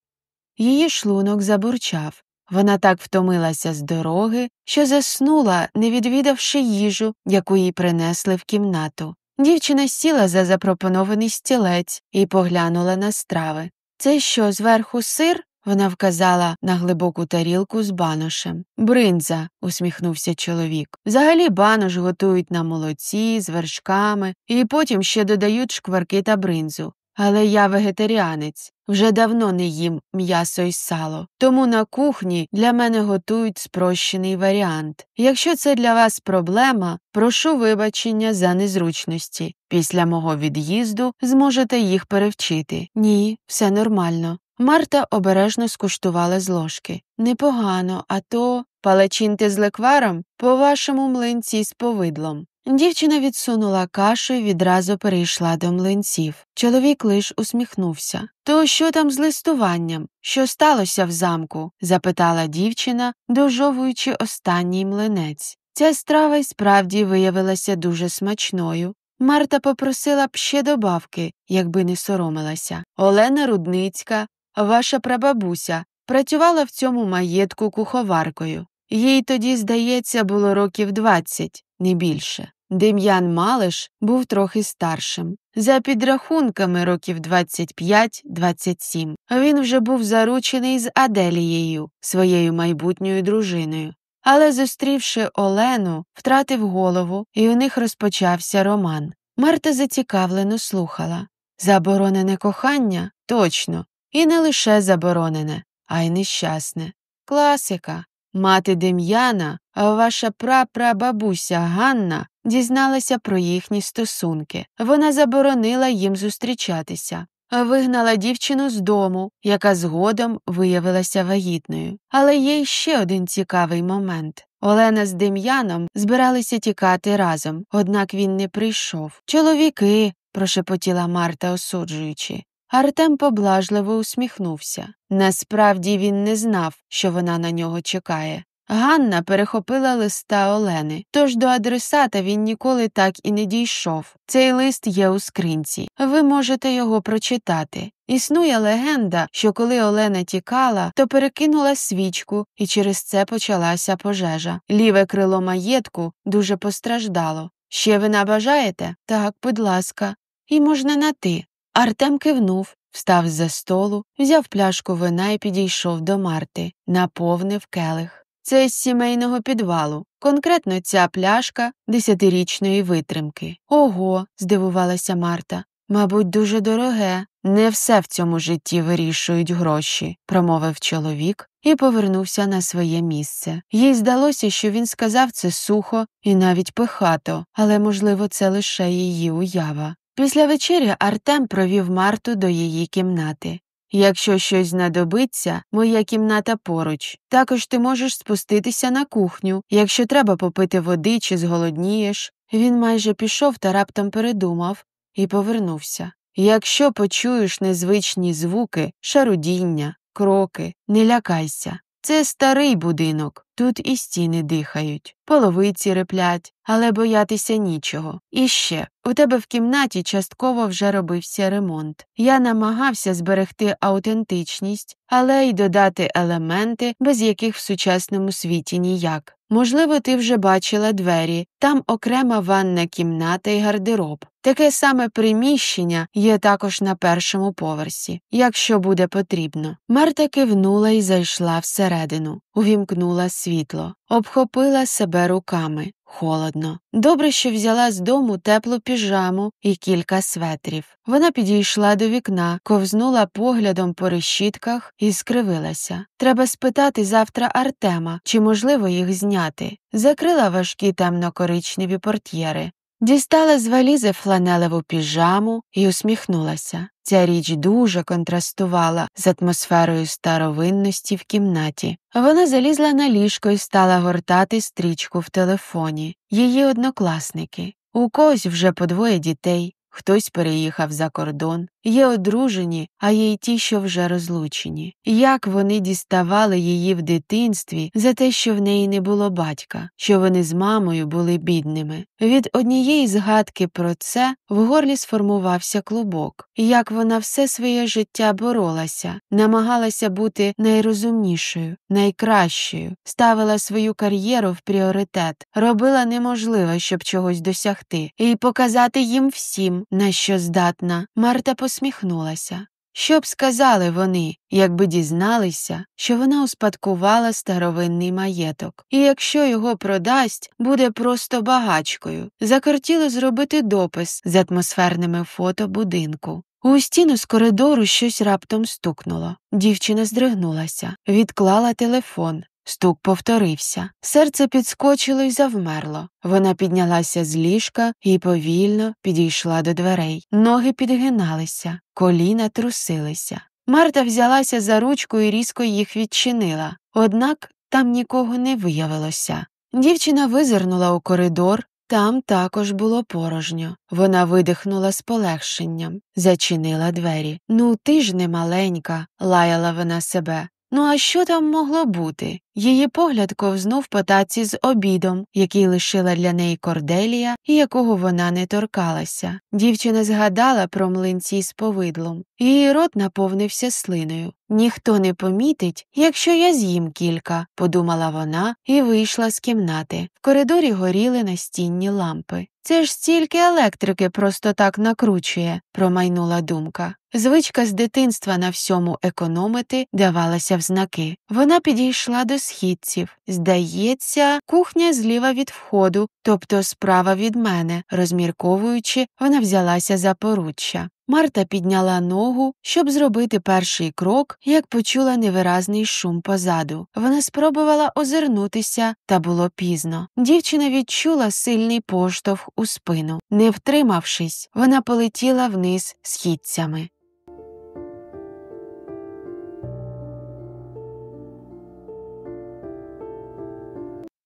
Її шлунок забурчав. Вона так втомилася з дороги, що заснула, не відвідавши їжу, яку їй принесли в кімнату. Дівчина сіла за запропонований стілець і поглянула на страви. «Це що, зверху сир?» – вона вказала на глибоку тарілку з баношем. «Бринза», – усміхнувся чоловік. «Взагалі банош готують на молоці, з вершками, і потім ще додають шкварки та бринзу. Але я вегетаріанець, вже давно не їм м'ясо й сало, тому на кухні для мене готують спрощений варіант. Якщо це для вас проблема, прошу вибачення за незручності. Після мого від'їзду зможете їх перевчити». «Ні, все нормально». Марта обережно скуштувала з ложки. «Непогано, а то палачинти з лекваром, по-вашому млинці з повидлом». Дівчина відсунула кашу і відразу перейшла до млинців. Чоловік лиш усміхнувся. «То що там з листуванням? Що сталося в замку?» – запитала дівчина, дожовуючи останній млинець. Ця страва й справді виявилася дуже смачною. Марта попросила б ще добавки, якби не соромилася. «Олена Рудницька, ваша прабабуся, працювала в цьому маєтку куховаркою. Їй тоді, здається, було років 20, не більше. Дем'ян Малиш був трохи старшим. За підрахунками років 25-27. Він вже був заручений з Аделією, своєю майбутньою дружиною. Але, зустрівши Олену, втратив голову, і у них розпочався роман. Марта зацікавлено слухала. Заборонене кохання? Точно. І не лише заборонене, а й нещасне. Класика. Мати Дем'яна, а ваша прапрабабуся Ганна дізналася про їхні стосунки. Вона заборонила їм зустрічатися. Вигнала дівчину з дому, яка згодом виявилася вагітною. Але є ще один цікавий момент. Олена з Дем'яном збиралися тікати разом, однак він не прийшов. «Чоловіки», – прошепотіла Марта, осуджуючи. Артем поблажливо усміхнувся. Насправді він не знав, що вона на нього чекає. Ганна перехопила листа Олени, тож до адресата він ніколи так і не дійшов. Цей лист є у скринці. Ви можете його прочитати. Існує легенда, що коли Олена тікала, то перекинула свічку, і через це почалася пожежа. Ліве крило маєтку дуже постраждало. Ще вина бажаєте? Так, будь ласка. І можна на «ти». Артем кивнув, встав з-за столу, взяв пляшку вина і підійшов до Марти, наповнив келих. Це з сімейного підвалу. Конкретно ця пляшка 10-річної витримки. Ого, здивувалася Марта. Мабуть, дуже дороге. Не все в цьому житті вирішують гроші, промовив чоловік і повернувся на своє місце. Їй здалося, що він сказав це сухо і навіть пихато, але, можливо, це лише її уява. Після вечері Артем провів Марту до її кімнати. «Якщо щось знадобиться, моя кімната поруч. Також ти можеш спуститися на кухню, якщо треба попити води чи зголоднієш». Він майже пішов та раптом передумав і повернувся. «Якщо почуєш незвичні звуки, шарудіння, кроки, не лякайся. Це старий будинок, тут і стіни дихають, половиці реплять, але боятися нічого. І ще, у тебе в кімнаті частково вже робився ремонт. Я намагався зберегти аутентичність, але й додати елементи, без яких в сучасному світі ніяк. Можливо, ти вже бачила двері, там окрема ванна кімната і гардероб. Таке саме приміщення є також на першому поверсі, якщо буде потрібно». Марта кивнула і зайшла всередину, увімкнула світло, обхопила себе руками. Холодно. Добре, що взяла з дому теплу піжаму і кілька светрів. Вона підійшла до вікна, ковзнула поглядом по решітках і скривилася. Треба спитати завтра Артема, чи можливо їх зняти. Закрила важкі темно-коричневі портьєри. Дістала з валізи фланелеву піжаму і усміхнулася. Ця річ дуже контрастувала з атмосферою старовинності в кімнаті. Вона залізла на ліжко і стала гортати стрічку в телефоні. Її однокласники. У когось вже по 2 дітей, хтось переїхав за кордон. Є одружені, а є й ті, що вже розлучені. Як вони діставали її в дитинстві за те, що в неї не було батька, що вони з мамою були бідними. Від однієї згадки про це в горлі сформувався клубок. Як вона все своє життя боролася, намагалася бути найрозумнішою, найкращою, ставила свою кар'єру в пріоритет, робила неможливе, щоб чогось досягти, і показати їм всім, на що здатна. Марта посміхнулася. Що б сказали вони, якби дізналися, що вона успадкувала старовинний маєток, і якщо його продасть, буде просто багачкою. Закортіло зробити допис з атмосферними фото будинку. У стіну з коридору щось раптом стукнуло. Дівчина здригнулася, відклала телефон. Стук повторився. Серце підскочило й завмерло. Вона піднялася з ліжка і повільно підійшла до дверей. Ноги підгиналися, коліна трусилися. Марта взялася за ручку і різко їх відчинила. Однак там нікого не виявилося. Дівчина визирнула у коридор. Там також було порожньо. Вона видихнула з полегшенням, зачинила двері. «Ну ти ж не маленька», – лаяла вона себе. Ну а що там могло бути? Її погляд ковзнув по таці з обідом, який лишила для неї Корделія і якого вона не торкалася. Дівчина згадала про млинці з повидлом. Її рот наповнився слиною. «Ніхто не помітить, якщо я з'їм кілька», – подумала вона і вийшла з кімнати. В коридорі горіли настінні лампи. «Це ж стільки електрики просто так накручує», – промайнула думка. Звичка з дитинства на всьому економити давалася в знаки. Вона підійшла до до східців. Здається, кухня зліва від входу, тобто справа від мене. Розмірковуючи, вона взялася за поруччя. Марта підняла ногу, щоб зробити перший крок, як почула невиразний шум позаду. Вона спробувала озирнутися, та було пізно. Дівчина відчула сильний поштовх у спину. Не втримавшись, вона полетіла вниз східцями.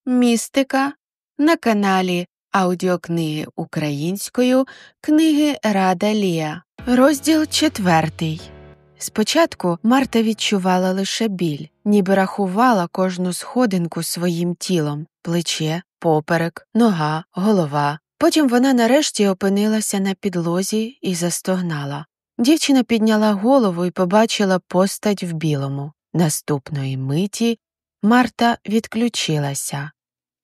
Містика на каналі аудіокниги українською «Книги Рада Лія». Розділ 4. Спочатку Марта відчувала лише біль, ніби рахувала кожну сходинку своїм тілом – плече, поперек, нога, голова. Потім вона нарешті опинилася на підлозі і застогнала. Дівчина підняла голову і побачила постать в білому. Наступної миті Марта відключилася.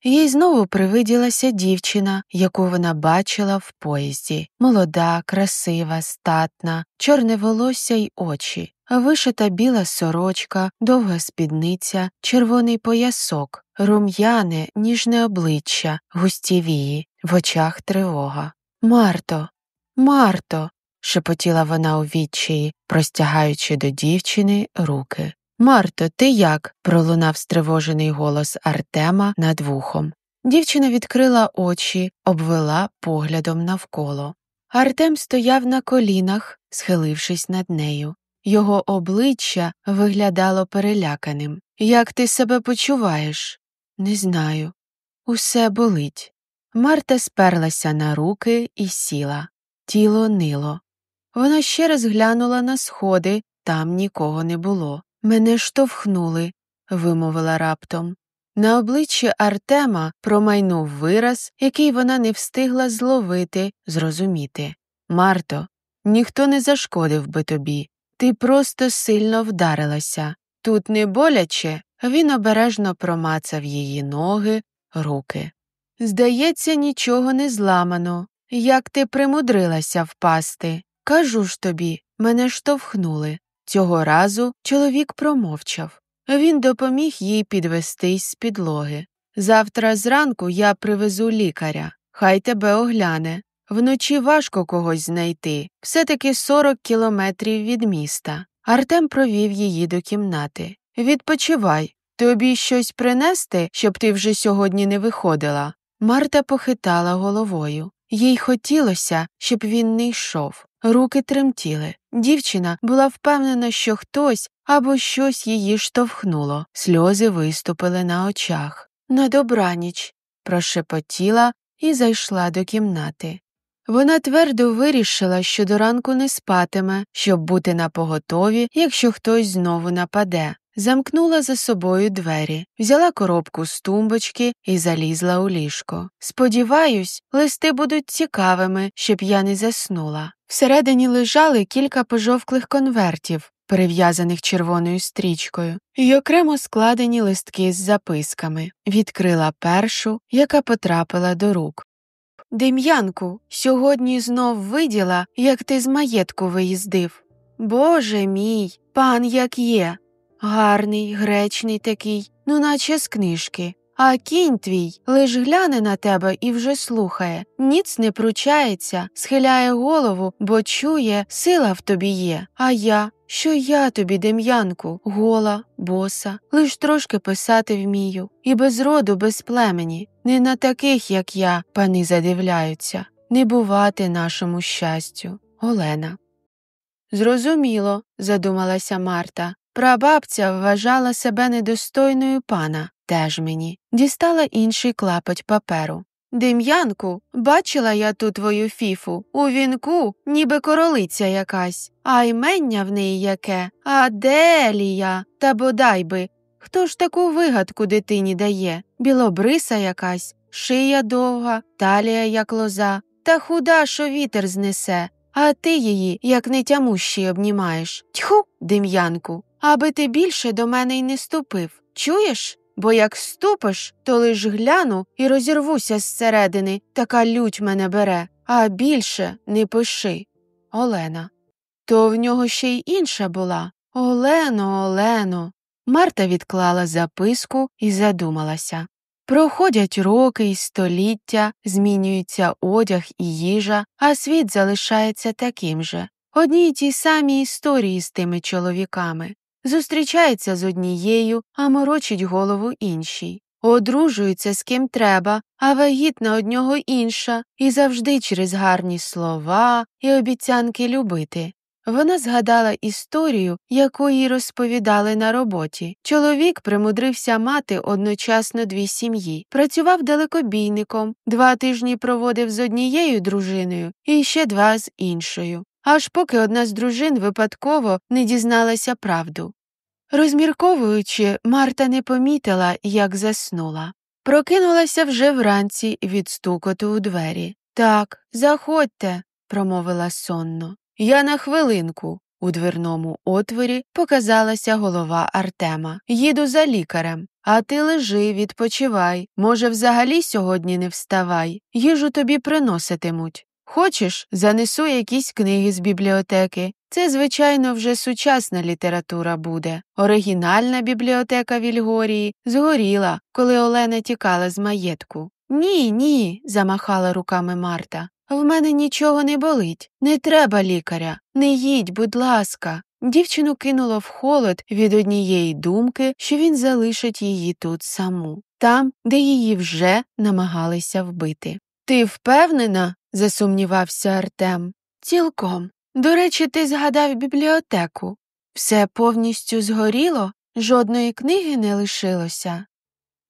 Їй знову привиділася дівчина, яку вона бачила в поїзді. Молода, красива, статна, чорне волосся й очі, вишита біла сорочка, довга спідниця, червоний поясок, рум'яне, ніжне обличчя, густі вії, в очах тривога. «Марто! Марто!» – шепотіла вона у відчаї, простягаючи до дівчини руки. «Марто, ти як?» – пролунав стривожений голос Артема над вухом. Дівчина відкрила очі, обвела поглядом навколо. Артем стояв на колінах, схилившись над нею. Його обличчя виглядало переляканим. «Як ти себе почуваєш?» «Не знаю. Усе болить». Марта сперлася на руки і сіла. Тіло нило. Вона ще раз глянула на сходи, там нікого не було. «Мене штовхнули», – вимовила раптом. На обличчі Артема промайнув вираз, який вона не встигла зловити, зрозуміти. «Марто, ніхто не зашкодив би тобі. Ти просто сильно вдарилася. Тут не боляче?» Він обережно промацав її ноги, руки. «Здається, нічого не зламано. Як ти примудрилася впасти? Кажу ж тобі, мене штовхнули». Цього разу чоловік промовчав. Він допоміг їй підвестись з підлоги. «Завтра зранку я привезу лікаря. Хай тебе огляне. Вночі важко когось знайти. Все-таки 40 кілометрів від міста». Артем провів її до кімнати. «Відпочивай. Тобі щось принести, щоб ти вже сьогодні не виходила?» Марта похитала головою. Їй хотілося, щоб він не йшов. Руки тремтіли. Дівчина була впевнена, що хтось або щось її штовхнуло. Сльози виступили на очах. «На добраніч», – прошепотіла і зайшла до кімнати. Вона твердо вирішила, що до ранку не спатиме, щоб бути напоготові, якщо хтось знову нападе. Замкнула за собою двері, взяла коробку з тумбочки і залізла у ліжко. «Сподіваюсь, листи будуть цікавими, щоб я не заснула». Всередині лежали кілька пожовклих конвертів, перев'язаних червоною стрічкою, і окремо складені листки з записками. Відкрила першу, яка потрапила до рук. «Дем'янку, сьогодні знов виділа, як ти з маєтку виїздив. Боже мій, пан як є. Гарний, гречний такий, ну наче з книжки. А кінь твій лиш гляне на тебе і вже слухає. Ніц не пручається, схиляє голову, бо чує, сила в тобі є. А я? Що я тобі, Дем'янку? Гола, боса, лиш трошки писати вмію. І без роду, без племені. Не на таких, як я, пани задивляються. Не бувати нашому щастю. Олена». «Зрозуміло», – задумалася Марта. Прабабця вважала себе недостойною пана. Теж мені. Дістала інший клапоть паперу. «Дем'янку, бачила я ту твою фіфу. У вінку, ніби королиця якась. А ймення в неї яке. Аделія. Та бодай би. Хто ж таку вигадку дитині дає? Білобриса якась, шия довга, талія як лоза. Та худа, що вітер знесе. А ти її, як нетямущий, обнімаєш. Тьху, Дем'янку, аби ти більше до мене й не ступив. Чуєш? Бо як ступиш, то лиш гляну і розірвуся зсередини, така лють мене бере, а більше не пиши». Олена. То в нього ще й інша була. «Олено, Олено, Марта відклала записку і задумалася. Проходять роки і століття, змінюється одяг і їжа, а світ залишається таким же. Одні й ті самі історії з тими чоловіками. Зустрічається з однією, а морочить голову іншій. Одружується з ким треба, а вагітна од нього інша, і завжди через гарні слова і обіцянки любити. Вона згадала історію, яку їй розповідали на роботі. Чоловік примудрився мати одночасно дві сім'ї. Працював далекобійником, 2 тижні проводив з однією дружиною і ще 2 з іншою. Аж поки одна з дружин випадково не дізналася правду. Розмірковуючи, Марта не помітила, як заснула. Прокинулася вже вранці від стукоту у двері. «Так, заходьте», – промовила сонно. «Я на хвилинку». У дверному отворі показалася голова Артема. «Їду за лікарем. А ти лежи, відпочивай. Може, взагалі сьогодні не вставай. Їжу тобі приноситимуть. Хочеш, занесу якісь книги з бібліотеки. Це, звичайно, вже сучасна література буде. Оригінальна бібліотека Вільгорії згоріла, коли Олена тікала з маєтку». «Ні», – замахала руками Марта. «В мене нічого не болить. Не треба лікаря. Не їдь, будь ласка». Дівчину кинуло в холод від однієї думки, що він залишить її тут саму, там, де її вже намагалися вбити. «Ти впевнена?» – засумнівався Артем. «Цілком. До речі, ти згадав бібліотеку. Все повністю згоріло? Жодної книги не лишилося?»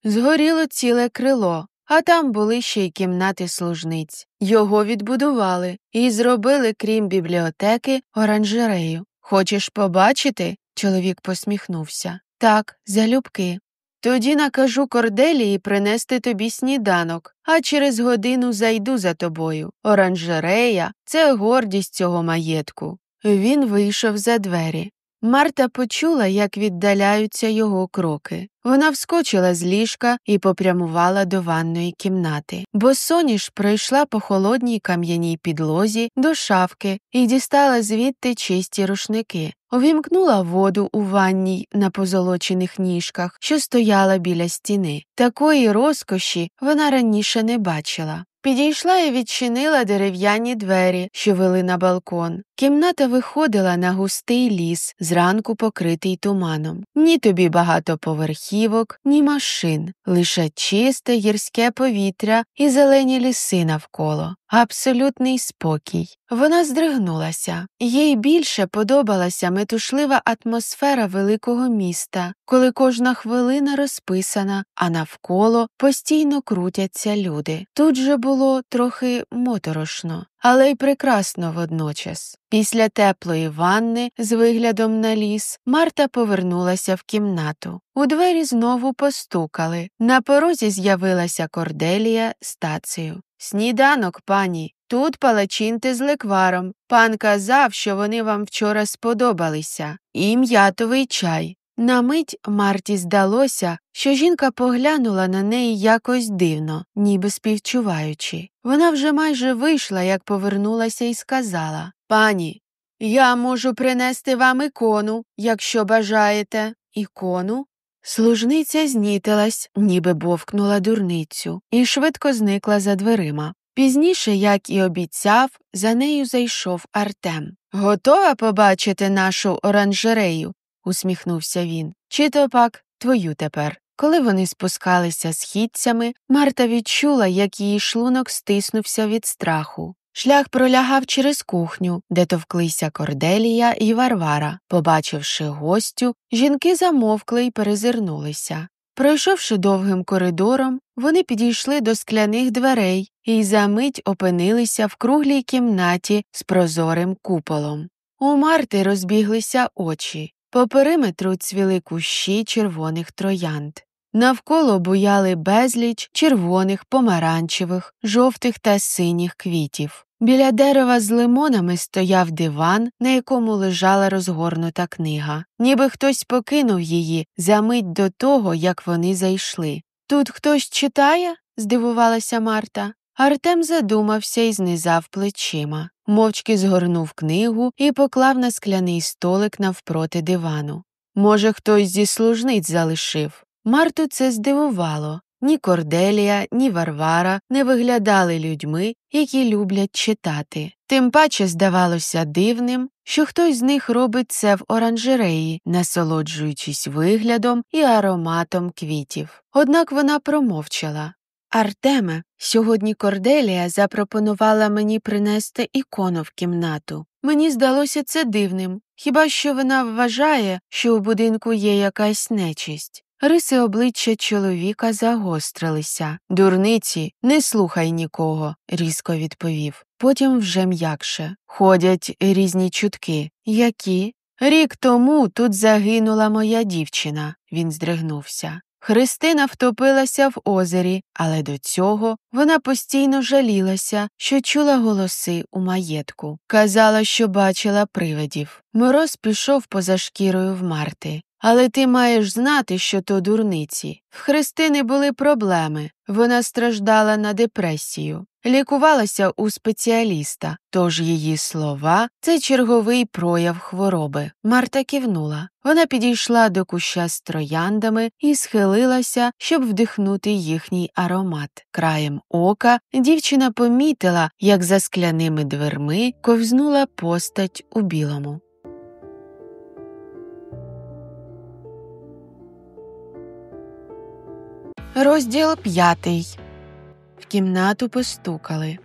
«Згоріло ціле крило. А там були ще й кімнати служниць. Його відбудували і зробили, крім бібліотеки, оранжерею. Хочеш побачити?» – чоловік посміхнувся. «Так, залюбки. Тоді накажу Корделії принести тобі сніданок, а через годину зайду за тобою. Оранжерея – це гордість цього маєтку». Він вийшов за двері. Марта почула, як віддаляються його кроки. Вона вскочила з ліжка і попрямувала до ванної кімнати. Босоніж пройшла по холодній кам'яній підлозі до шафки і дістала звідти чисті рушники. Увімкнула воду у ванній на позолочених ніжках, що стояла біля стіни. Такої розкоші вона раніше не бачила. Підійшла і відчинила дерев'яні двері, що вели на балкон. Кімната виходила на густий ліс, зранку покритий туманом. Ні тобі багатоповерхівок, ні машин, лише чисте гірське повітря і зелені ліси навколо. Абсолютний спокій. Вона здригнулася. Їй більше подобалася метушлива атмосфера великого міста, коли кожна хвилина розписана, а навколо постійно крутяться люди. Тут же було трохи моторошно, але й прекрасно водночас. Після теплої ванни з виглядом на ліс Марта повернулася в кімнату. У двері знову постукали. На порозі з'явилася Корделія з тацею. «Сніданок, пані. Тут палачинти з лекваром. Пан казав, що вони вам вчора сподобалися. І м'ятовий чай». На мить Марті здалося, що жінка поглянула на неї якось дивно, ніби співчуваючи. Вона вже майже вийшла, як повернулася і сказала: «Пані, я можу принести вам ікону, якщо бажаєте». «Ікону?» Служниця знітилась, ніби бовкнула дурницю, і швидко зникла за дверима. Пізніше, як і обіцяв, за нею зайшов Артем. «Готова побачити нашу оранжерею?» – усміхнувся він. «Чи то пак твою тепер?» Коли вони спускалися східцями, Марта відчула, як її шлунок стиснувся від страху. Шлях пролягав через кухню, де товклися Корделія і Варвара. Побачивши гостю, жінки замовкли й перезирнулися. Пройшовши довгим коридором, вони підійшли до скляних дверей і за мить опинилися в круглій кімнаті з прозорим куполом. У Марти розбіглися очі. По периметру цвіли кущі червоних троянд. Навколо буяли безліч червоних, помаранчевих, жовтих та синіх квітів. Біля дерева з лимонами стояв диван, на якому лежала розгорнута книга. Ніби хтось покинув її за мить до того, як вони зайшли. «Тут хтось читає?» – здивувалася Марта. Артем задумався і знизав плечима. Мовчки згорнув книгу і поклав на скляний столик навпроти дивану. Може, хтось зі служниць залишив. Марту це здивувало. Ні Корделія, ні Варвара не виглядали людьми, які люблять читати. Тим паче здавалося дивним, що хтось з них робить це в оранжереї, насолоджуючись виглядом і ароматом квітів. Однак вона промовчала. «Артеме, сьогодні Корделія запропонувала мені принести ікону в кімнату. Мені здалося це дивним. Хіба що вона вважає, що у будинку є якась нечисть». Риси обличчя чоловіка загострилися. «Дурниці, не слухай нікого», – різко відповів. Потім вже м'якше. «Ходять різні чутки». «Які?» «Рік тому тут загинула моя дівчина», – він здригнувся. Христина втопилася в озері, але до цього вона постійно жалілася, що чула голоси у маєтку. Казала, що бачила привидів. Мороз пішов поза шкірою в Марти. Але ти маєш знати, що то дурниці. В Христини були проблеми. Вона страждала на депресію. Лікувалася у спеціаліста, тож її слова – це черговий прояв хвороби. Марта кивнула. Вона підійшла до куща з трояндами і схилилася, щоб вдихнути їхній аромат. Краєм ока дівчина помітила, як за скляними дверми ковзнула постать у білому. Розділ 5. В кімнату постукали.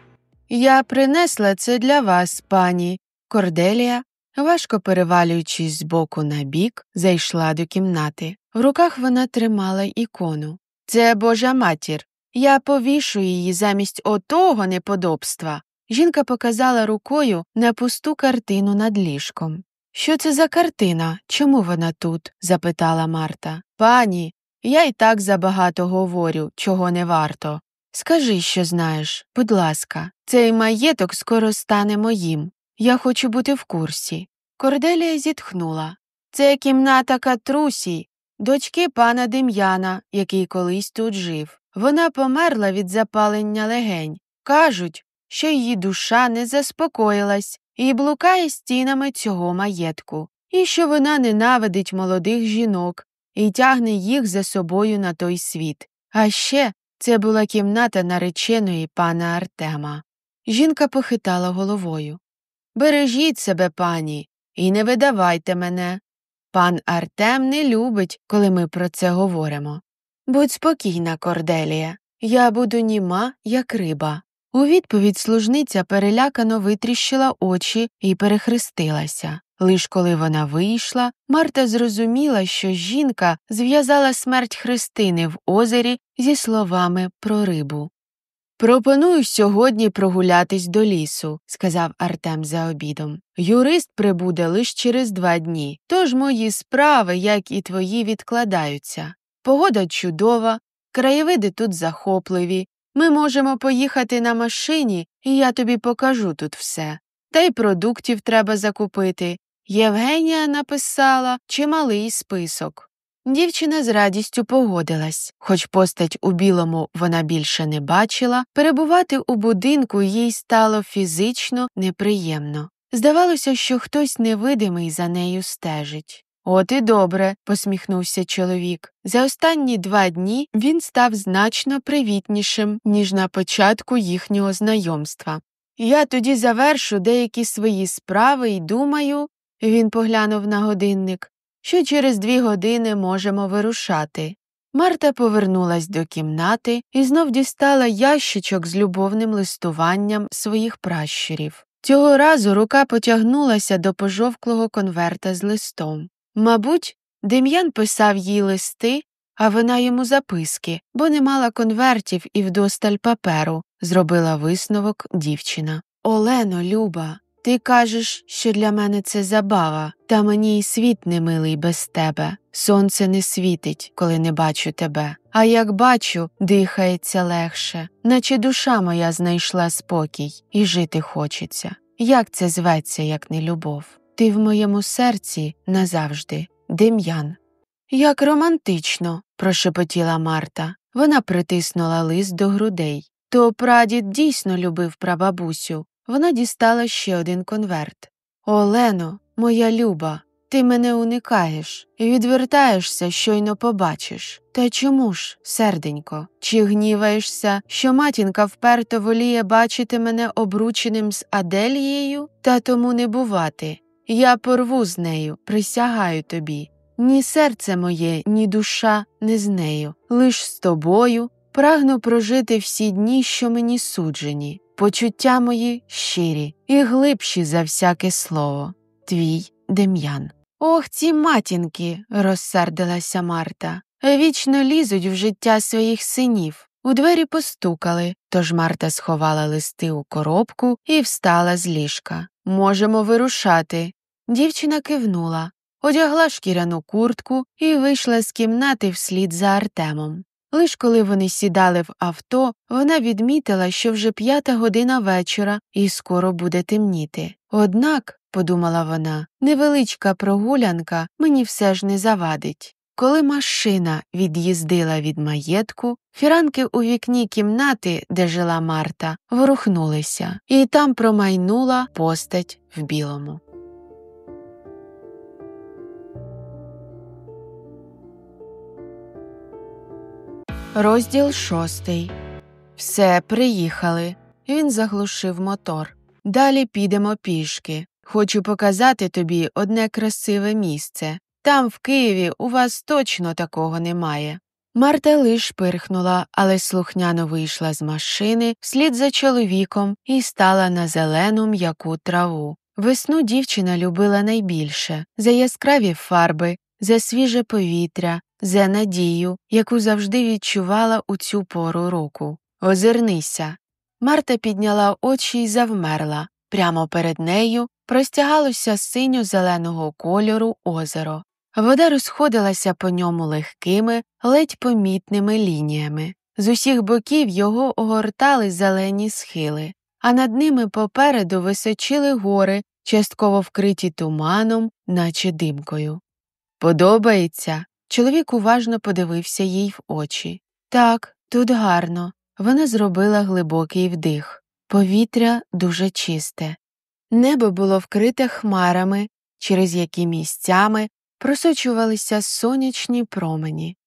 «Я принесла це для вас, пані». Корделія, важко перевалюючись з боку на бік, зайшла до кімнати. В руках вона тримала ікону. «Це Божа матір. Я повішу її замість отого неподобства». Жінка показала рукою на пусту картину над ліжком. «Що це за картина? Чому вона тут?» – запитала Марта. «Пані, я й так забагато говорю, чого не варто. Скажи, що знаєш, будь ласка, цей маєток скоро стане моїм. Я хочу бути в курсі». Корделія зітхнула. «Це кімната Катрусі, дочки пана Дем'яна, який колись тут жив. Вона померла від запалення легень. Кажуть, що її душа не заспокоїлась і блукає стінами цього маєтку, і що вона ненавидить молодих жінок і тягне їх за собою на той світ. А ще це була кімната нареченої пана Артема». Жінка похитала головою. «Бережіть себе, пані, і не видавайте мене. Пан Артем не любить, коли ми про це говоримо». «Будь спокійна, Корделія, я буду німа, як риба». У відповідь служниця перелякано витріщила очі і перехрестилася. Лиш коли вона вийшла, Марта зрозуміла, що жінка зв'язала смерть Христини в озері зі словами про рибу. «Пропоную сьогодні прогулятись до лісу», – сказав Артем за обідом. «Юрист прибуде лише через 2 дні, тож мої справи, як і твої, відкладаються. Погода чудова, краєвиди тут захопливі. Ми можемо поїхати на машині, і я тобі покажу тут все. Та й продуктів треба закупити. Євгенія написала чималий список». Дівчина з радістю погодилась. Хоч постать у білому вона більше не бачила, перебувати у будинку їй стало фізично неприємно. Здавалося, що хтось невидимий за нею стежить. «От і добре», – посміхнувся чоловік. За останні 2 дні він став значно привітнішим, ніж на початку їхнього знайомства. «Я тоді завершу деякі свої справи і думаю», – він поглянув на годинник, що через 2 години можемо вирушати. Марта повернулась до кімнати і знов дістала ящичок з любовним листуванням своїх пращурів. Цього разу рука потягнулася до пожовклого конверта з листом. Мабуть, Дем'ян писав їй листи, а вона йому записки, бо не мала конвертів і вдосталь паперу, зробила висновок дівчина. «Олено, Люба, ти кажеш, що для мене це забава, та мені й світ не милий без тебе. Сонце не світить, коли не бачу тебе. А як бачу, дихається легше, наче душа моя знайшла спокій, і жити хочеться. Як це зветься, як не любов? Ти в моєму серці назавжди, Дем'ян». «Як романтично», – прошепотіла Марта. Вона притиснула лист до грудей. То прадід дійсно любив прабабусю. Вона дістала ще один конверт. «Олено, моя Люба, Ти мене уникаєш і відвертаєшся, щойно побачиш. Та чому ж, серденько? Чи гніваєшся, що матінка вперто воліє бачити мене обрученим з Аделією? Та тому не бувати. Я порву з нею, присягаю тобі. Ні серце моє, ні душа не з нею. Лиш з тобою прагну прожити всі дні, що мені суджені. Почуття мої щирі і глибші за всяке слово. Твій Дем'ян. «Ох, ці матінки!» – розсердилася Марта. «Вічно лізуть в життя своїх синів». У двері постукали, тож Марта сховала листи у коробку і встала з ліжка. «Можемо вирушати». Дівчина кивнула, одягла шкіряну куртку і вийшла з кімнати вслід за Артемом. Лиш коли вони сідали в авто, вона відмітила, що вже 5 година вечора і скоро буде темніти. Однак, подумала вона, невеличка прогулянка мені все ж не завадить. Коли машина від'їздила від маєтку, фіранки у вікні кімнати, де жила Марта, ворухнулися, і там промайнула постать в білому. Розділ 6. Все, приїхали. Він заглушив мотор. Далі підемо пішки. Хочу показати тобі одне красиве місце. Там, в Києві, у вас точно такого немає. Марта лиш пирхнула, але слухняно вийшла з машини вслід за чоловіком і стала на зелену м'яку траву. Весну дівчина любила найбільше – за яскраві фарби, за свіже повітря, за надію, яку завжди відчувала у цю пору року. Озирнися. Марта підняла очі й завмерла. Прямо перед нею простягалося синьо-зеленого кольору озеро. Вода розходилася по ньому легкими, ледь помітними лініями. З усіх боків його огортали зелені схили, а над ними попереду височили гори, частково вкриті туманом, наче димкою. «Подобається?» Чоловік уважно подивився їй в очі. «Так, тут гарно». Вона зробила глибокий вдих. Повітря дуже чисте. Небо було вкрите хмарами, через які місцями просочувалися сонячні промені.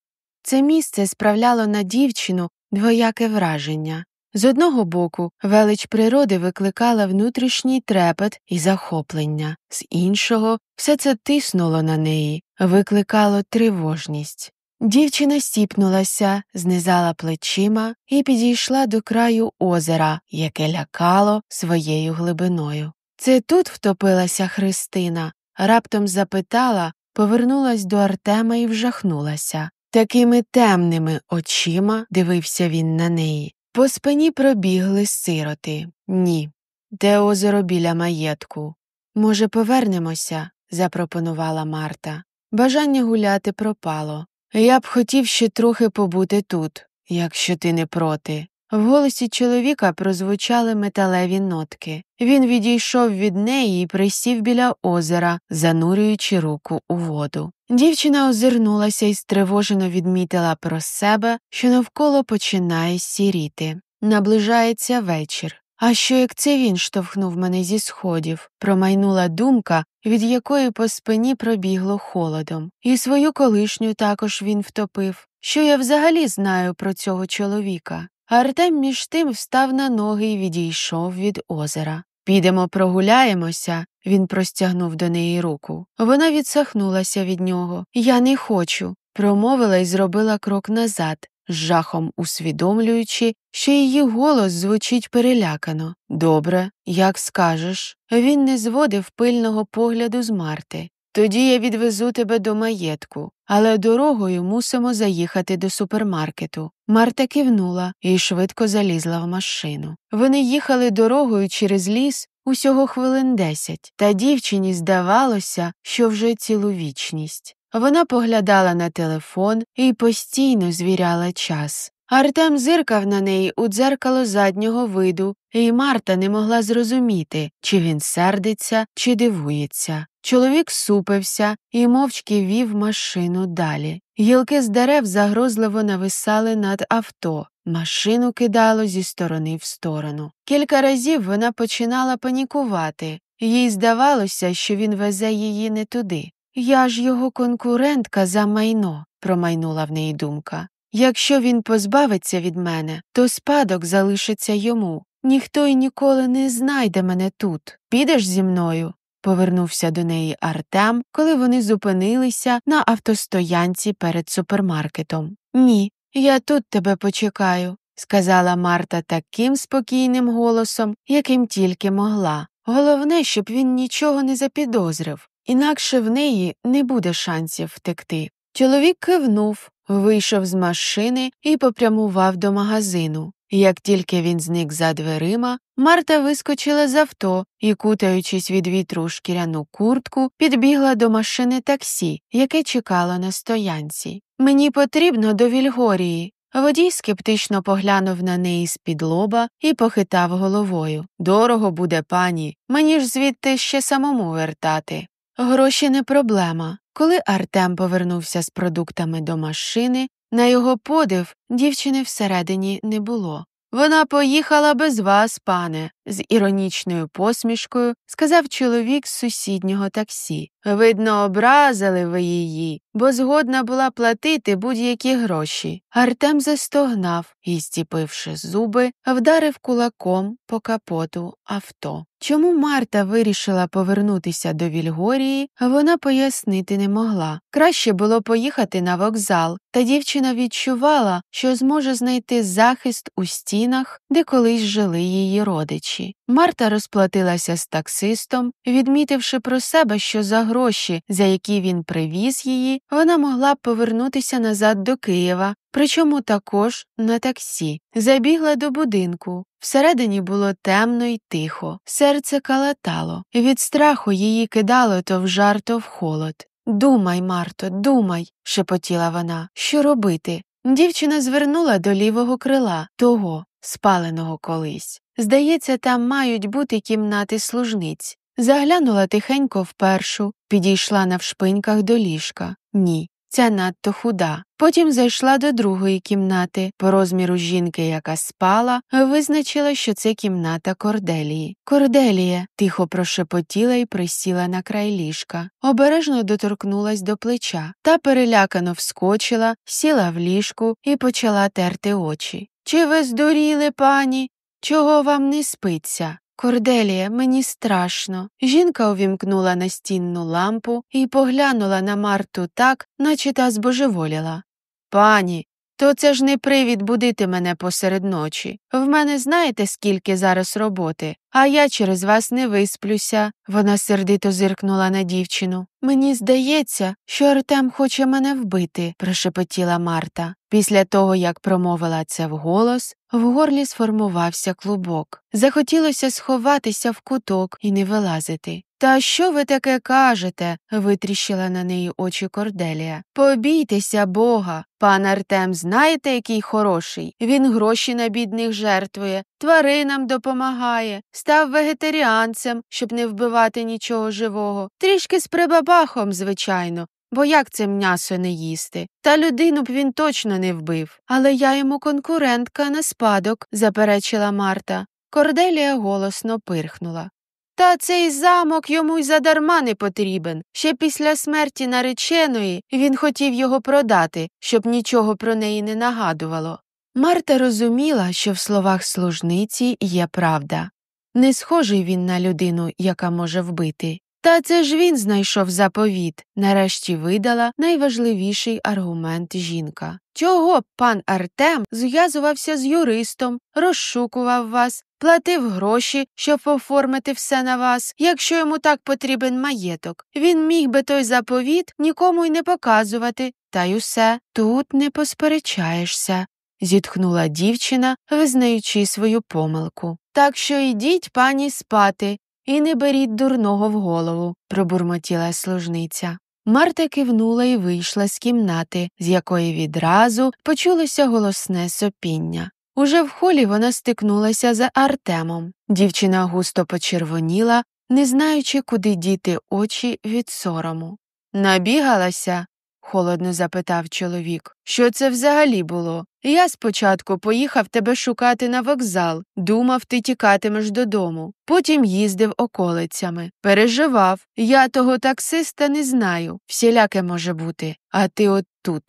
Це місце справляло на дівчину двояке враження. З одного боку, велич природи викликала внутрішній трепет і захоплення, з іншого – все це тиснуло на неї, викликало тривожність. Дівчина стіпнулася, знизала плечима і підійшла до краю озера, яке лякало своєю глибиною. «Це тут втопилася Христина?» – раптом запитала, повернулась до Артема і вжахнулася. Такими темними очима дивився він на неї. По спині пробігли сироти. «Ні. Де озеро біля маєтку?» «Може, повернемося?» – запропонувала Марта. Бажання гуляти пропало. «Я б хотів ще трохи побути тут, якщо ти не проти». В голосі чоловіка прозвучали металеві нотки. Він відійшов від неї і присів біля озера, занурюючи руку у воду. Дівчина озирнулася і стривожено відмітила про себе, що навколо починає сіріти. Наближається вечір. «А що, як це він штовхнув мене зі сходів?» – промайнула думка, від якої по спині пробігло холодом. І свою колишню також він втопив. Що я взагалі знаю про цього чоловіка? Артем між тим встав на ноги і відійшов від озера. «Підемо прогуляємося?» – він простягнув до неї руку. Вона відсахнулася від нього. «Я не хочу», – промовила і зробила крок назад, з жахом усвідомлюючи, що її голос звучить перелякано. «Добре, як скажеш». Він не зводив пильного погляду з Марти. «Тоді я відвезу тебе до маєтку, але дорогою мусимо заїхати до супермаркету». Марта кивнула і швидко залізла в машину. Вони їхали дорогою через ліс усього хвилин 10, та дівчині здавалося, що вже цілу вічність. Вона поглядала на телефон і постійно звіряла час. Артем зиркав на неї у дзеркало заднього виду, і Марта не могла зрозуміти, чи він сердиться, чи дивується. Чоловік супився і мовчки вів машину далі. Гілки з дерев загрозливо нависали над авто. Машину кидало зі сторони в сторону. Кілька разів вона починала панікувати. Їй здавалося, що він везе її не туди. Я ж його конкурентка за майно, промайнула в неї думка. Якщо він позбавиться від мене, то спадок залишиться йому. Ніхто й ніколи не знайде мене тут. Підеш зі мною? Повернувся до неї Артем, коли вони зупинилися на автостоянці перед супермаркетом. Ні, я тут тебе почекаю, сказала Марта таким спокійним голосом, яким тільки могла. Головне, щоб він нічого не запідозрив, інакше в неї не буде шансів втекти. Чоловік кивнув, вийшов з машини і попрямував до магазину. Як тільки він зник за дверима, Марта вискочила з авто і, кутаючись від вітру у шкіряну куртку, підбігла до машини таксі, яке чекало на стоянці. «Мені потрібно до Вільгорії». Водій скептично поглянув на неї з-під лоба і похитав головою. «Дорого буде, пані, мені ж звідти ще самому вертати». Гроші не проблема. Коли Артем повернувся з продуктами до машини, на його подив дівчини всередині не було. «Вона поїхала без вас, пане», – з іронічною посмішкою сказав чоловік з сусіднього таксі. «Видно, образили ви її, бо згодна була платити будь-які гроші». Артем застогнав і, зціпивши зуби, вдарив кулаком по капоту авто. Чому Марта вирішила повернутися до Вільгорії, вона пояснити не могла. Краще було поїхати на вокзал, та дівчина відчувала, що зможе знайти захист у стінах, де колись жили її родичі. Марта розплатилася з таксистом, відмітивши про себе, що за гроші, за які він привіз її, вона могла б повернутися назад до Києва, причому також на таксі. Забігла до будинку. Всередині було темно й тихо, серце калатало, і від страху її кидало то в жар, то в холод. «Думай, Марто, думай», – шепотіла вона, – «що робити?» Дівчина звернула до лівого крила, того, спаленого колись. Здається, там мають бути кімнати служниць. Заглянула тихенько в першу, підійшла навшпиньках до ліжка. Ні, ця надто худа. Потім зайшла до другої кімнати. По розміру жінки, яка спала, визначила, що це кімната Корделії. «Корделія», – тихо прошепотіла і присіла на край ліжка. Обережно доторкнулась до плеча. Та перелякано вскочила, сіла в ліжку і почала терти очі. «Чи ви здуріли, пані? Чого вам не спиться?» «Корделія, мені страшно». Жінка увімкнула настінну лампу і поглянула на Марту так, наче та збожеволіла. «Пані, то це ж не привід будити мене посеред ночі. В мене знаєте, скільки зараз роботи, а я через вас не висплюся». Вона сердито зиркнула на дівчину. «Мені здається, що Артем хоче мене вбити», – прошепотіла Марта. Після того, як промовила це вголос, в горлі сформувався клубок. Захотілося сховатися в куток і не вилазити. «Та що ви таке кажете?» – витріщила на неї очі Корделія. «Побійтеся Бога! Пан Артем знаєте, який хороший? Він гроші на бідних жертвує, тваринам допомагає, став вегетаріанцем, щоб не вбивати нічого живого. Трішки з прибабахом, звичайно, бо як це м'ясо не їсти? Та людину б він точно не вбив. Але я йому конкурентка на спадок», – заперечила Марта. Корделія голосно пирхнула. «Та цей замок йому й задарма не потрібен. Ще після смерті нареченої він хотів його продати, щоб нічого про неї не нагадувало». Марта розуміла, що в словах служниці є правда. Не схожий він на людину, яка може вбити. «Та це ж він знайшов заповіт», – нарешті видала найважливіший аргумент жінка. «Чого б пан Артем зв'язувався з юристом, розшукував вас, платив гроші, щоб оформити все на вас, якщо йому так потрібен маєток? Він міг би той заповіт нікому й не показувати, та й усе. Тут не посперечаєшся», – зітхнула дівчина, визнаючи свою помилку. «Так що йдіть, пані, спати. І не беріть дурного в голову», – пробурмотіла служниця. Марта кивнула і вийшла з кімнати, з якої відразу почулося голосне сопіння. Уже в холі вона стикнулася з Артемом. Дівчина густо почервоніла, не знаючи, куди діти очі від сорому. «Набігалася?» – холодно запитав чоловік. Що це взагалі було? Я спочатку поїхав тебе шукати на вокзал, думав, ти тікатимеш додому. Потім їздив околицями. Переживав. Я того таксиста не знаю. Всіляке може бути. А ти от тут.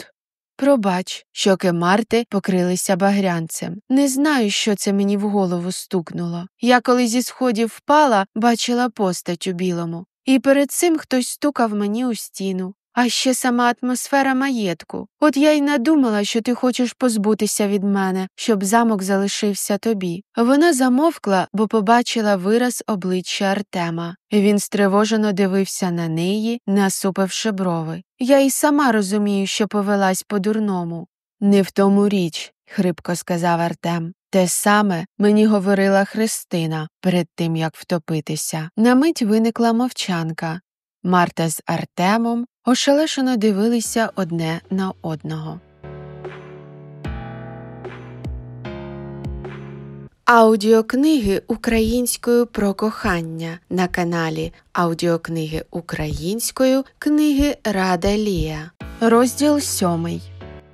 Пробач, щоки Марти покрилися багрянцем. Не знаю, що це мені в голову стукнуло. Я коли зі сходів впала, бачила постать у білому. І перед цим хтось стукав мені у стіну. А ще сама атмосфера маєтку. От я й надумала, що ти хочеш позбутися від мене, щоб замок залишився тобі. Вона замовкла, бо побачила вираз обличчя Артема. Він стривожено дивився на неї, насупивши брови. Я й сама розумію, що повелась по-дурному. Не в тому річ, хрипко сказав Артем. Те саме мені говорила Христина перед тим, як втопитися. На мить виникла мовчанка. Марта з Артемом ошелешено дивилися одне на одного. Аудіокниги українською про кохання на каналі Аудіокниги українською книги Рада Лія. Розділ 7.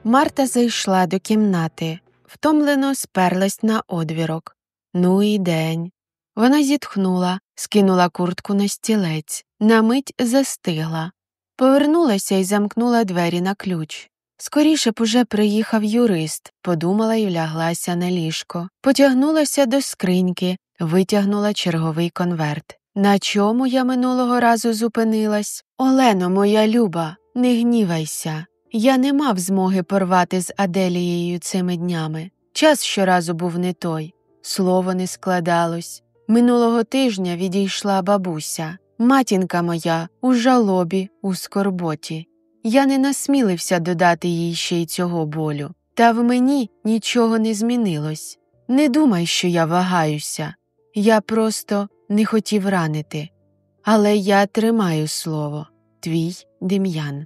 Марта зайшла до кімнати. Втомлено сперлась на одвірок. Ну і день. Вона зітхнула, скинула куртку на стілець, на мить застигла. Повернулася і замкнула двері на ключ. Скоріше б уже приїхав юрист, подумала і вляглася на ліжко. Потягнулася до скриньки, витягнула черговий конверт. На чому я минулого разу зупинилась? Олено, моя люба, не гнівайся. Я не мав змоги порвати з Аделією цими днями. Час щоразу був не той. Слово не складалось. Минулого тижня відійшла бабуся. Матінка моя у жалобі, у скорботі. Я не насмілився додати їй ще й цього болю. Та в мені нічого не змінилось. Не думай, що я вагаюся. Я просто не хотів ранити. Але я тримаю слово. Твій Дем'ян.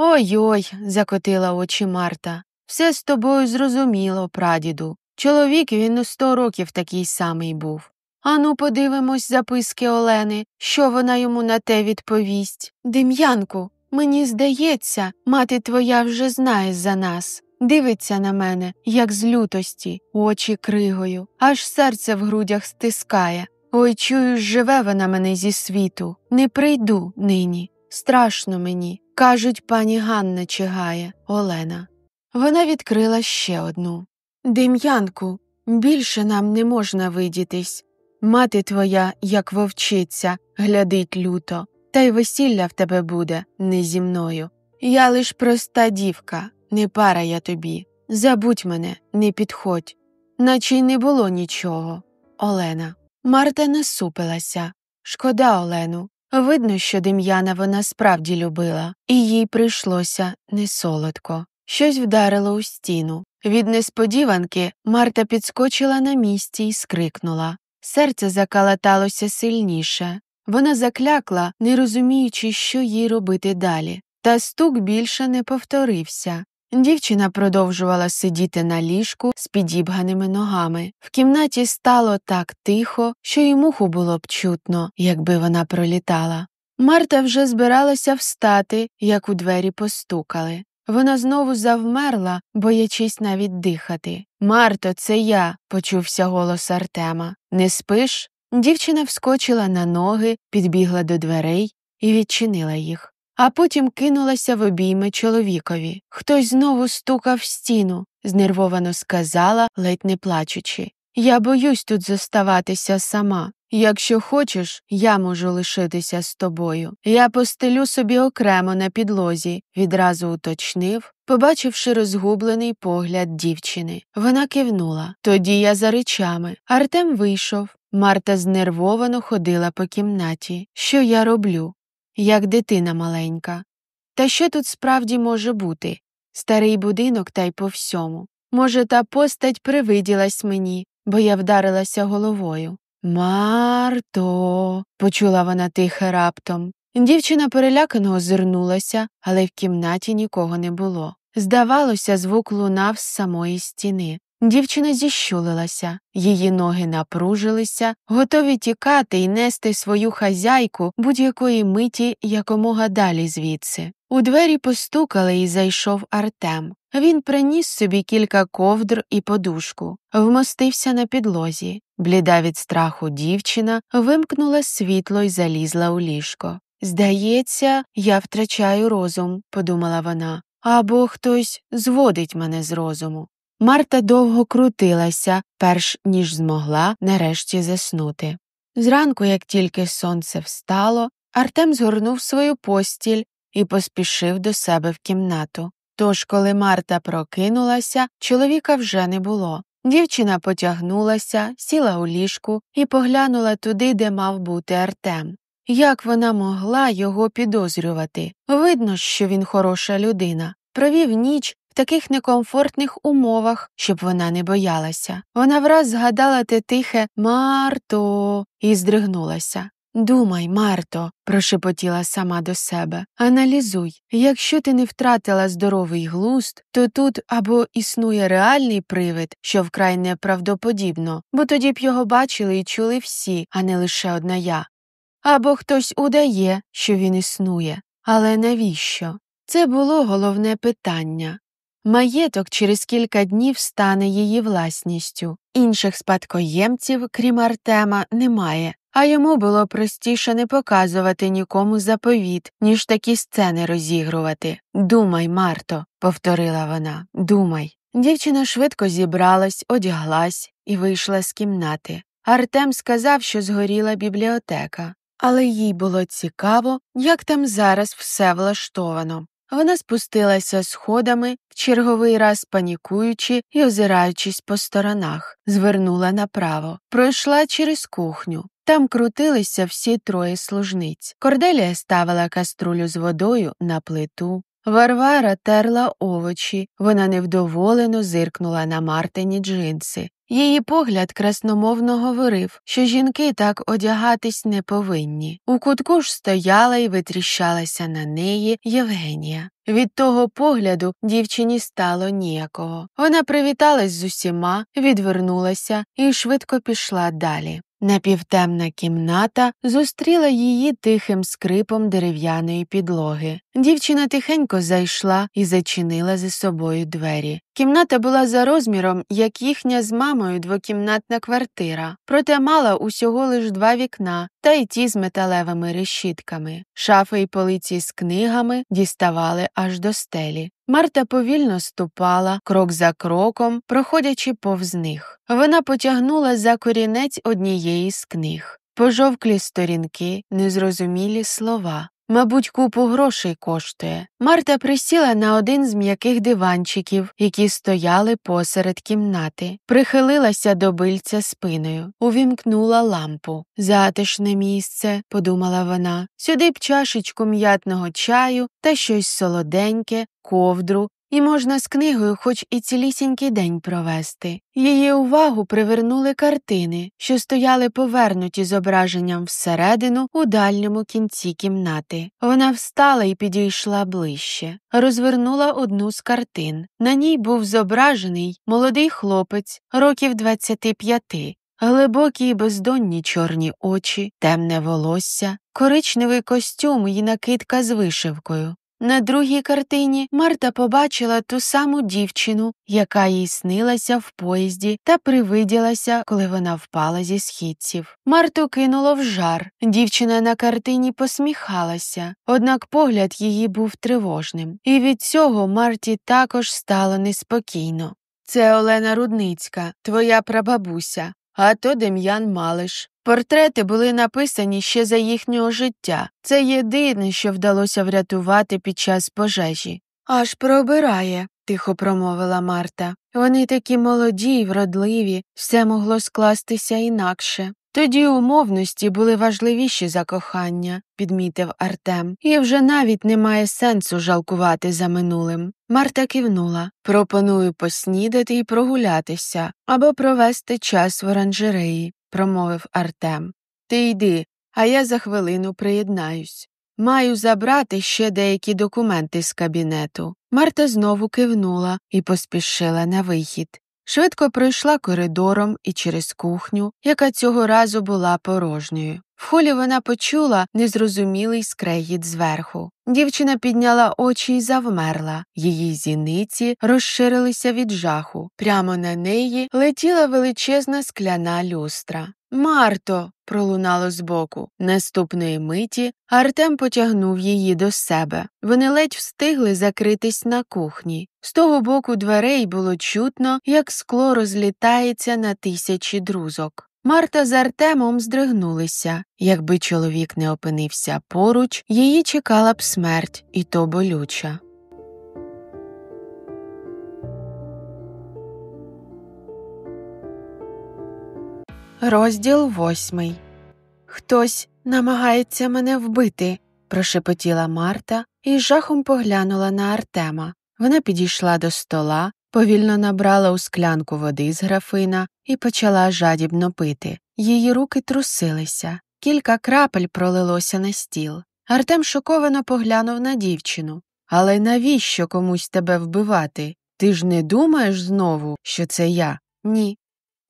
Ой-ой, закотила очі Марта. Все з тобою зрозуміло, прадіду. Чоловік він у 100 років такий самий був. Ану, подивимось записки Олени, що вона йому на те відповість. Дем'янку, мені здається, мати твоя вже знає за нас. Дивиться на мене, як з лютості, очі кригою, аж серце в грудях стискає. Ой, чую, живе вона мене зі світу. Не прийду нині. Страшно мені. Кажуть, пані Ганна чигає, Олена. Вона відкрила ще одну. Дем'янку, більше нам не можна видітись. Мати твоя, як вовчиця, глядить люто, та й весілля в тебе буде не зі мною. Я лиш проста дівка, не пара я тобі. Забудь мене, не підходь. Наче й не було нічого. Олена. Марта насупилася. Шкода Олену. Видно, що Дем'яна вона справді любила, і їй прийшлося несолодко. Щось вдарило у стіну. Від несподіванки Марта підскочила на місці і скрикнула. Серце закалаталося сильніше. Вона заклякла, не розуміючи, що їй робити далі. Та стук більше не повторився. Дівчина продовжувала сидіти на ліжку з підібганими ногами. В кімнаті стало так тихо, що й муху було б чутно, якби вона пролітала. Марта вже збиралася встати, як у двері постукали. Вона знову завмерла, боячись навіть дихати. «Марто, це я!» – почувся голос Артема. «Не спиш?» Дівчина вскочила на ноги, підбігла до дверей і відчинила їх. А потім кинулася в обійми чоловікові. Хтось знову стукав в стіну, знервовано сказала, ледь не плачучи. «Я боюсь тут зоставатися сама. Якщо хочеш, я можу лишитися з тобою. Я постелю собі окремо на підлозі», – відразу уточнив, побачивши розгублений погляд дівчини. Вона кивнула. «Тоді я за речами». Артем вийшов. Марта знервовано ходила по кімнаті. «Що я роблю?» Як дитина маленька. Та що тут справді може бути? Старий будинок та й по всьому. Може, та постать привиділась мені, бо я вдарилася головою. «Марто!» – почула вона тихе раптом. Дівчина перелякано озирнулася, але в кімнаті нікого не було. Здавалося, звук лунав з самої стіни. Дівчина зіщулилася, її ноги напружилися, готові тікати і нести свою хазяйку будь-якої миті якомога далі звідси. У двері постукали і зайшов Артем. Він приніс собі кілька ковдр і подушку, вмостився на підлозі. Бліда від страху дівчина вимкнула світло й залізла у ліжко. «Здається, я втрачаю розум», – подумала вона, – «або хтось зводить мене з розуму». Марта довго крутилася, перш ніж змогла нарешті заснути. Зранку, як тільки сонце встало, Артем згорнув свою постіль і поспішив до себе в кімнату. Тож, коли Марта прокинулася, чоловіка вже не було. Дівчина потягнулася, сіла у ліжку і поглянула туди, де мав бути Артем. Як вона могла його підозрювати? Видно, що він хороша людина. Провів ніч в таких некомфортних умовах, щоб вона не боялася. Вона враз згадала те тихе «Марто» і здригнулася. «Думай, Марто», – прошепотіла сама до себе, – «аналізуй. Якщо ти не втратила здоровий глузд, то тут або існує реальний привид, що вкрай неправдоподібно, бо тоді б його бачили і чули всі, а не лише одна я. Або хтось удає, що він існує. Але навіщо? Це було головне питання. Маєток через кілька днів стане її власністю. Інших спадкоємців, крім Артема, немає. А йому було простіше не показувати нікому заповіт, ніж такі сцени розігрувати. «Думай, Марто», – повторила вона, – «думай». Дівчина швидко зібралась, одяглась і вийшла з кімнати. Артем сказав, що згоріла бібліотека. Але їй було цікаво, як там зараз все влаштовано. Вона спустилася сходами, в черговий раз панікуючи і озираючись по сторонах, звернула направо, пройшла через кухню. Там крутилися всі троє служниць. Корделія ставила каструлю з водою на плиту. Варвара терла овочі, вона невдоволено зиркнула на Мартині джинси. Її погляд красномовно говорив, що жінки так одягатись не повинні. У кутку ж стояла і витріщалася на неї Євгенія. Від того погляду дівчині стало ніякого. Вона привіталась з усіма, відвернулася і швидко пішла далі. Напівтемна кімната зустріла її тихим скрипом дерев'яної підлоги. Дівчина тихенько зайшла і зачинила за собою двері. Кімната була за розміром, як їхня з мамою двокімнатна квартира, проте мала усього лиш 2 вікна, та й ті з металевими решітками. Шафи й полиці з книгами діставали аж до стелі. Марта повільно ступала, крок за кроком, проходячи повз них. Вона потягнула за корінець однієї з книг. Пожовклі сторінки, незрозумілі слова. Мабуть, купу грошей коштує. Марта присіла на один з м'яких диванчиків, які стояли посеред кімнати. Прихилилася до бильця спиною. Увімкнула лампу. «Затишне місце», – подумала вона. «Сюди б чашечку м'ятного чаю та щось солоденьке, ковдру, і можна з книгою хоч і цілісінький день провести». Її увагу привернули картини, що стояли повернуті зображенням всередину у дальньому кінці кімнати. Вона встала і підійшла ближче. Розвернула одну з картин. На ній був зображений молодий хлопець, років 25. Глибокі й бездонні чорні очі, темне волосся, коричневий костюм і накидка з вишивкою. На другій картині Марта побачила ту саму дівчину, яка їй снилася в поїзді та привиділася, коли вона впала зі східців. Марту кинуло в жар. Дівчина на картині посміхалася, однак погляд її був тривожним. І від цього Марті також стало неспокійно. «Це Олена Рудницька, твоя прабабуся, а то Дем'ян Малиш. Портрети були написані ще за їхнього життя. Це єдине, що вдалося врятувати під час пожежі». «Аж пробирає», – тихо промовила Марта. «Вони такі молоді й вродливі, все могло скластися інакше». «Тоді умовності були важливіші за кохання», – підмітив Артем. «І вже навіть немає сенсу жалкувати за минулим». Марта кивнула. «Пропоную поснідати і прогулятися, або провести час в оранжереї», – промовив Артем. «Ти йди, а я за хвилину приєднаюсь. Маю забрати ще деякі документи з кабінету». Марта знову кивнула і поспішила на вихід. Швидко пройшла коридором і через кухню, яка цього разу була порожньою. В холі вона почула незрозумілий скрегіт зверху. Дівчина підняла очі і завмерла. Її зіниці розширилися від жаху. Прямо на неї летіла величезна скляна люстра. «Марто!» – пролунало збоку. Наступної миті Артем потягнув її до себе. Вони ледь встигли закритись на кухні. З того боку дверей було чутно, як скло розлітається на тисячі друзок. Марта з Артемом здригнулися. Якби чоловік не опинився поруч, її чекала б смерть, і то болюча. Розділ 8. «Хтось намагається мене вбити», – прошепотіла Марта і жахом поглянула на Артема. Вона підійшла до стола, повільно набрала у склянку води з графина і почала жадібно пити. Її руки трусилися. Кілька крапель пролилося на стіл. Артем шоковано поглянув на дівчину. «Але навіщо комусь тебе вбивати? Ти ж не думаєш знову, що це я?» «Ні.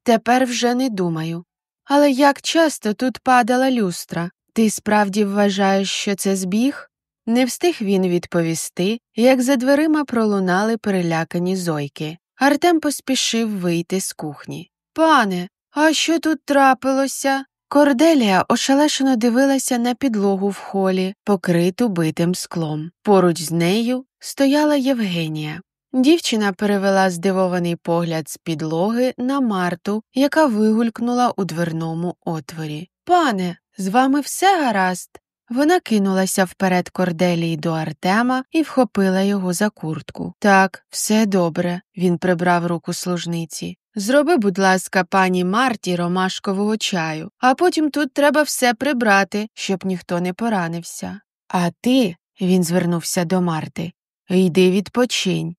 Тепер вже не думаю. Але як часто тут падала люстра? Ти справді вважаєш, що це збіг?» Не встиг він відповісти, як за дверима пролунали перелякані зойки. Артем поспішив вийти з кухні. «Пане, а що тут трапилося?» Корделія ошелешено дивилася на підлогу в холі, покриту битим склом. Поруч з нею стояла Євгенія. Дівчина перевела здивований погляд з підлоги на Марту, яка вигулькнула у дверному отворі. «Пане, з вами все гаразд?» Вона кинулася вперед Корделії до Артема і вхопила його за куртку. «Так, все добре», – він прибрав руку служниці. «Зроби, будь ласка, пані Марті ромашкового чаю, а потім тут треба все прибрати, щоб ніхто не поранився. А ти», – він звернувся до Марти, – «йди відпочинь.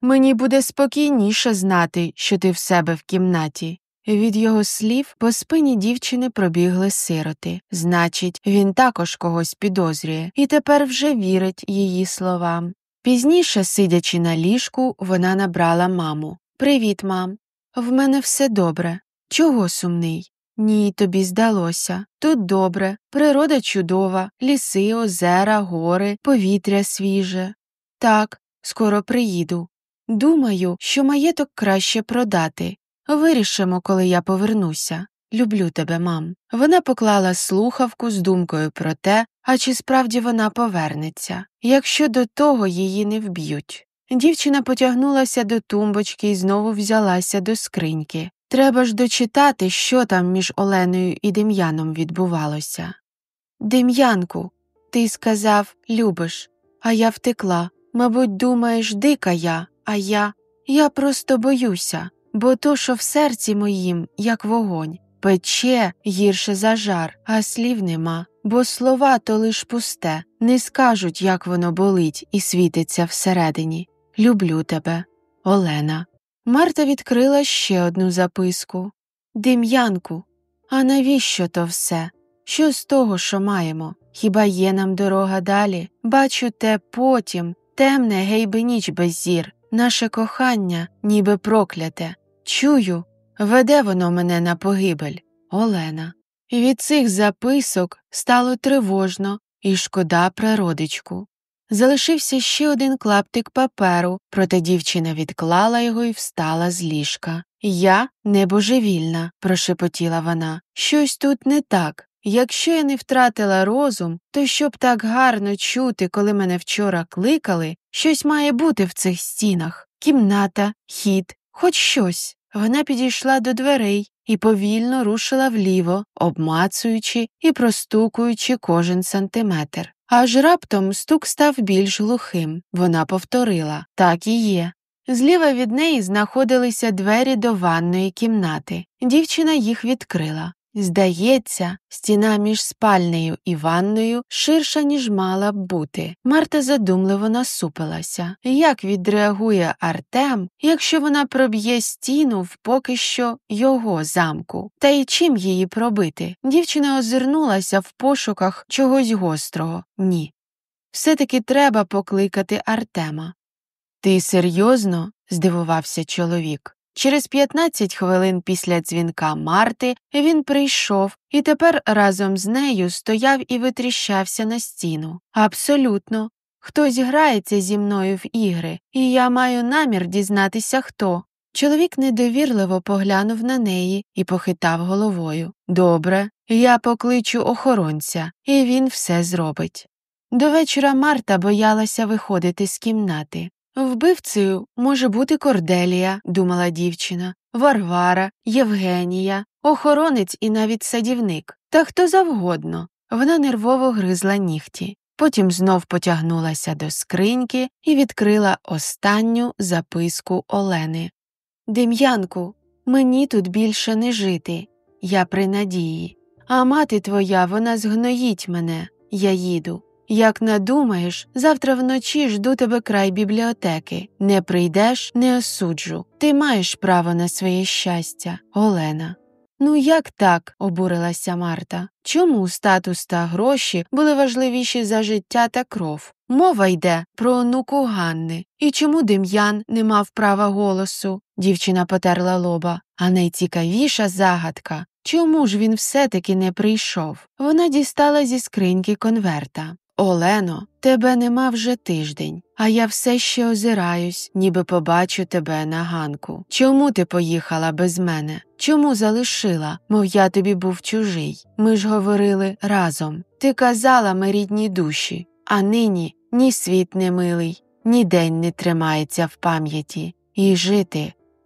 Мені буде спокійніше знати, що ти в себе в кімнаті». Від його слів по спині дівчини пробігли сироти. Значить, він також когось підозрює і тепер вже вірить її словам. Пізніше, сидячи на ліжку, вона набрала маму. «Привіт, мам. В мене все добре. Чого сумний?» «Ні, тобі здалося. Тут добре, природа чудова, ліси, озера, гори, повітря свіже. Так, скоро приїду. Думаю, що маєток краще продати. Вирішимо, коли я повернуся. Люблю тебе, мам». Вона поклала слухавку з думкою про те, а чи справді вона повернеться, якщо до того її не вб'ють. Дівчина потягнулася до тумбочки і знову взялася до скриньки. Треба ж дочитати, що там між Оленою і Дем'яном відбувалося. «Дем'янку, ти сказав, любиш, а я втекла. Мабуть, думаєш, дика я, а я просто боюся. Бо то, що в серці моїм, як вогонь, пече гірше за жар, а слів нема, бо слова то лиш пусте, не скажуть, як воно болить і світиться всередині. Люблю тебе, Олена». Марта відкрила ще одну записку. «Дем'янку, а навіщо то все? Що з того, що маємо? Хіба є нам дорога далі? Бачу те потім, темне гейби ніч без зір, наше кохання ніби прокляте. Чую, веде воно мене на погибель, Олена». І від цих записок стало тривожно і шкода прародичку. Залишився ще один клаптик паперу, проте дівчина відклала його і встала з ліжка. «Я не божевільна», – прошепотіла вона. «Щось тут не так. Якщо я не втратила розум, то щоб так гарно чути, коли мене вчора кликали, щось має бути в цих стінах. Кімната, хід, хоч щось». Вона підійшла до дверей і повільно рушила вліво, обмацуючи і простукуючи кожен сантиметр. Аж раптом стук став більш глухим. Вона повторила. Так і є. Зліва від неї знаходилися двері до ванної кімнати. Дівчина їх відкрила. Здається, стіна між спальнею і ванною ширша, ніж мала б бути. Марта задумливо насупилася. Як відреагує Артем, якщо вона проб'є стіну в поки що його замку? Та й чим її пробити? Дівчина озирнулася в пошуках чогось гострого. Ні. Все-таки треба покликати Артема. «Ти серйозно?» – здивувався чоловік. Через 15 хвилин після дзвінка Марти він прийшов і тепер разом з нею стояв і витріщався на стіну. Абсолютно. Хтось грається зі мною в ігри, і я маю намір дізнатися, хто. Чоловік недовірливо поглянув на неї і похитав головою. «Добре, я покличу охоронця, і він все зробить». До вечора Марта боялася виходити з кімнати. «Вбивцею може бути Корделія», – думала дівчина, «Варвара, Євгенія, охоронець і навіть садівник. Та хто завгодно». Вона нервово гризла нігті. Потім знов потягнулася до скриньки і відкрила останню записку Олени. «Дем'янку, мені тут більше не жити. Я при надії. А мати твоя, вона згноїть мене. Я їду. Як надумаєш, завтра вночі жду тебе край бібліотеки. Не прийдеш – не осуджу. Ти маєш право на своє щастя. Олена». «Ну як так?» – обурилася Марта. «Чому статус та гроші були важливіші за життя та кров? Мова йде про онуку Ганни. І чому Дем'ян не мав права голосу?» Дівчина потерла лоба. «А найцікавіша загадка – чому ж він все-таки не прийшов?» Вона дістала зі скриньки конверта. «Олено, тебе нема вже тиждень, а я все ще озираюсь, ніби побачу тебе на ганку. Чому ти поїхала без мене? Чому залишила, мов я тобі був чужий? Ми ж говорили разом. Ти казала, ми рідні душі, а нині ні світ не милий, ні день не тримається в пам'яті. І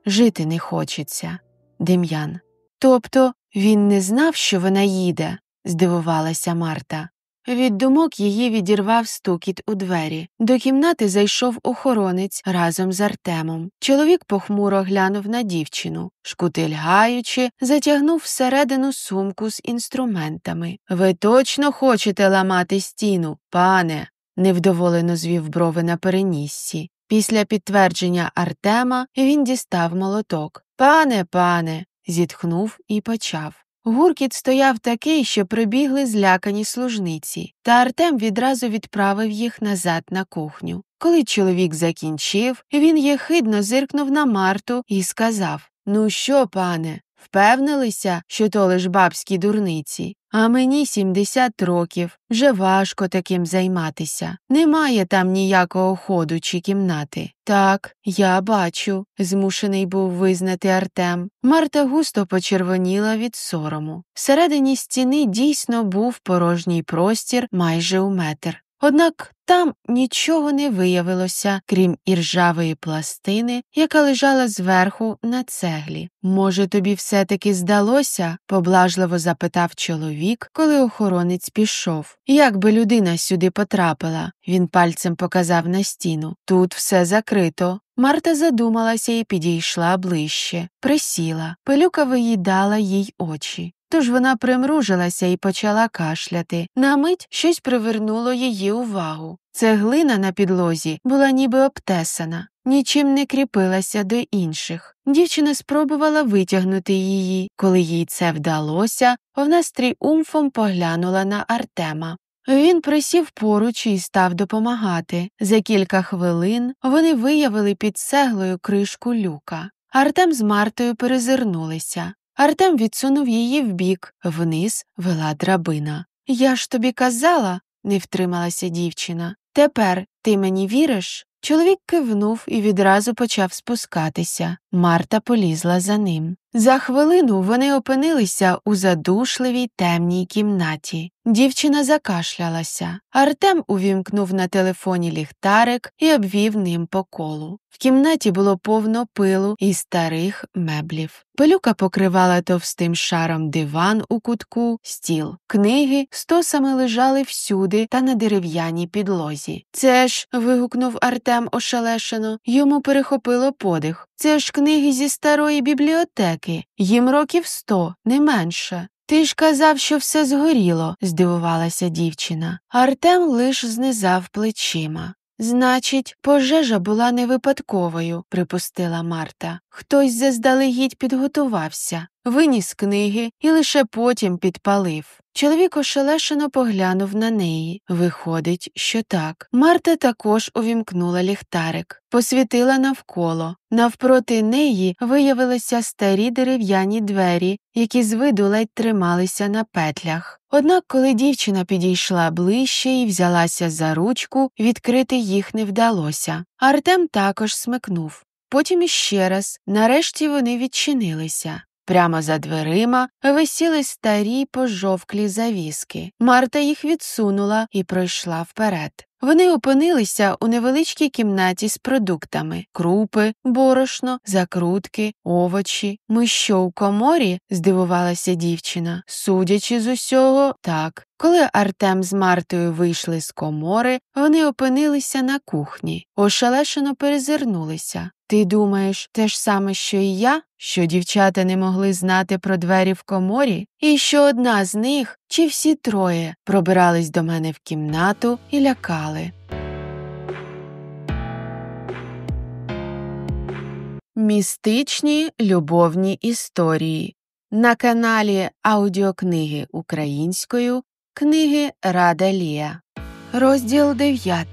жити не хочеться. Дем'ян». «Тобто він не знав, що вона їде?» – здивувалася Марта. Від думок її відірвав стукіт у двері. До кімнати зайшов охоронець разом з Артемом. Чоловік похмуро глянув на дівчину. Шкутильгаючи, затягнув всередину сумку з інструментами. «Ви точно хочете ламати стіну, пане?» – невдоволено звів брови на переніссі. Після підтвердження Артема він дістав молоток. Пане!» – зітхнув і почав. Гуркіт стояв такий, що прибігли злякані служниці, та Артем відразу відправив їх назад на кухню. Коли чоловік закінчив, він єхидно зиркнув на Марту і сказав: «Ну що, пане, впевнилися, що то лиш бабські дурниці? А мені 70 років, вже важко таким займатися. Немає там ніякого ходу чи кімнати». «Так, я бачу», – змушений був визнати Артем. Марта густо почервоніла від сорому. Всередині стіни дійсно був порожній простір майже у метр. Однак там нічого не виявилося, крім іржавої пластини, яка лежала зверху на цеглі. «Може, тобі все-таки здалося?» – поблажливо запитав чоловік, коли охоронець пішов. «Як би людина сюди потрапила?» – він пальцем показав на стіну. «Тут все закрито». Марта задумалася і підійшла ближче. Присіла. Пилюка виїдала їй очі. Тож вона примружилася і почала кашляти. На мить щось привернуло її увагу. Цеглина на підлозі була ніби обтесана, нічим не кріпилася до інших. Дівчина спробувала витягнути її. Коли їй це вдалося, вона з тріумфом поглянула на Артема. Він присів поруч і став допомагати. За кілька хвилин вони виявили під цеглою кришку люка. Артем з Мартою перезирнулися. Артем відсунув її вбік, вниз вела драбина. «Я ж тобі казала», – не втрималася дівчина. «Тепер ти мені віриш?» Чоловік кивнув і відразу почав спускатися. Марта полізла за ним. За хвилину вони опинилися у задушливій темній кімнаті. Дівчина закашлялася. Артем увімкнув на телефоні ліхтарик і обвів ним по колу. В кімнаті було повно пилу і старих меблів. Пилюка покривала товстим шаром диван у кутку, стіл. Книги стосами лежали всюди та на дерев'яній підлозі. «Це ж», – вигукнув Артем ошелешено, йому перехопило подих. «Це ж книги зі старої бібліотеки. Їм років 100, не менше». «Ти ж казав, що все згоріло», – здивувалася дівчина. Артем лиш знизав плечима. «Значить, пожежа була не випадковою», – припустила Марта. «Хтось заздалегідь підготувався. виніс книги і лише потім підпалив. Чоловік ошелешено поглянув на неї. Виходить, що так. Марта також увімкнула ліхтарик, посвітила навколо. Навпроти неї виявилися старі дерев'яні двері, які з виду ледь трималися на петлях. Однак, коли дівчина підійшла ближче і взялася за ручку, відкрити їх не вдалося. Артем також смикнув. Потім іще раз. Нарешті вони відчинилися. Прямо за дверима висіли старі пожовклі завіски. Марта їх відсунула і пройшла вперед. Вони опинилися у невеличкій кімнаті з продуктами – крупи, борошно, закрутки, овочі. «Ми що, у коморі?» – здивувалася дівчина. Судячи з усього, так. Коли Артем з Мартою вийшли з комори, вони опинилися на кухні. Ошелешено перезирнулися. «Ти думаєш, те ж саме, що і я? Що дівчата не могли знати про двері в коморі? І що одна з них, чи всі троє, пробирались до мене в кімнату і лякали?» Містичні любовні історії. На каналі аудіокниги українською «Книги Рада Лія». Розділ 9.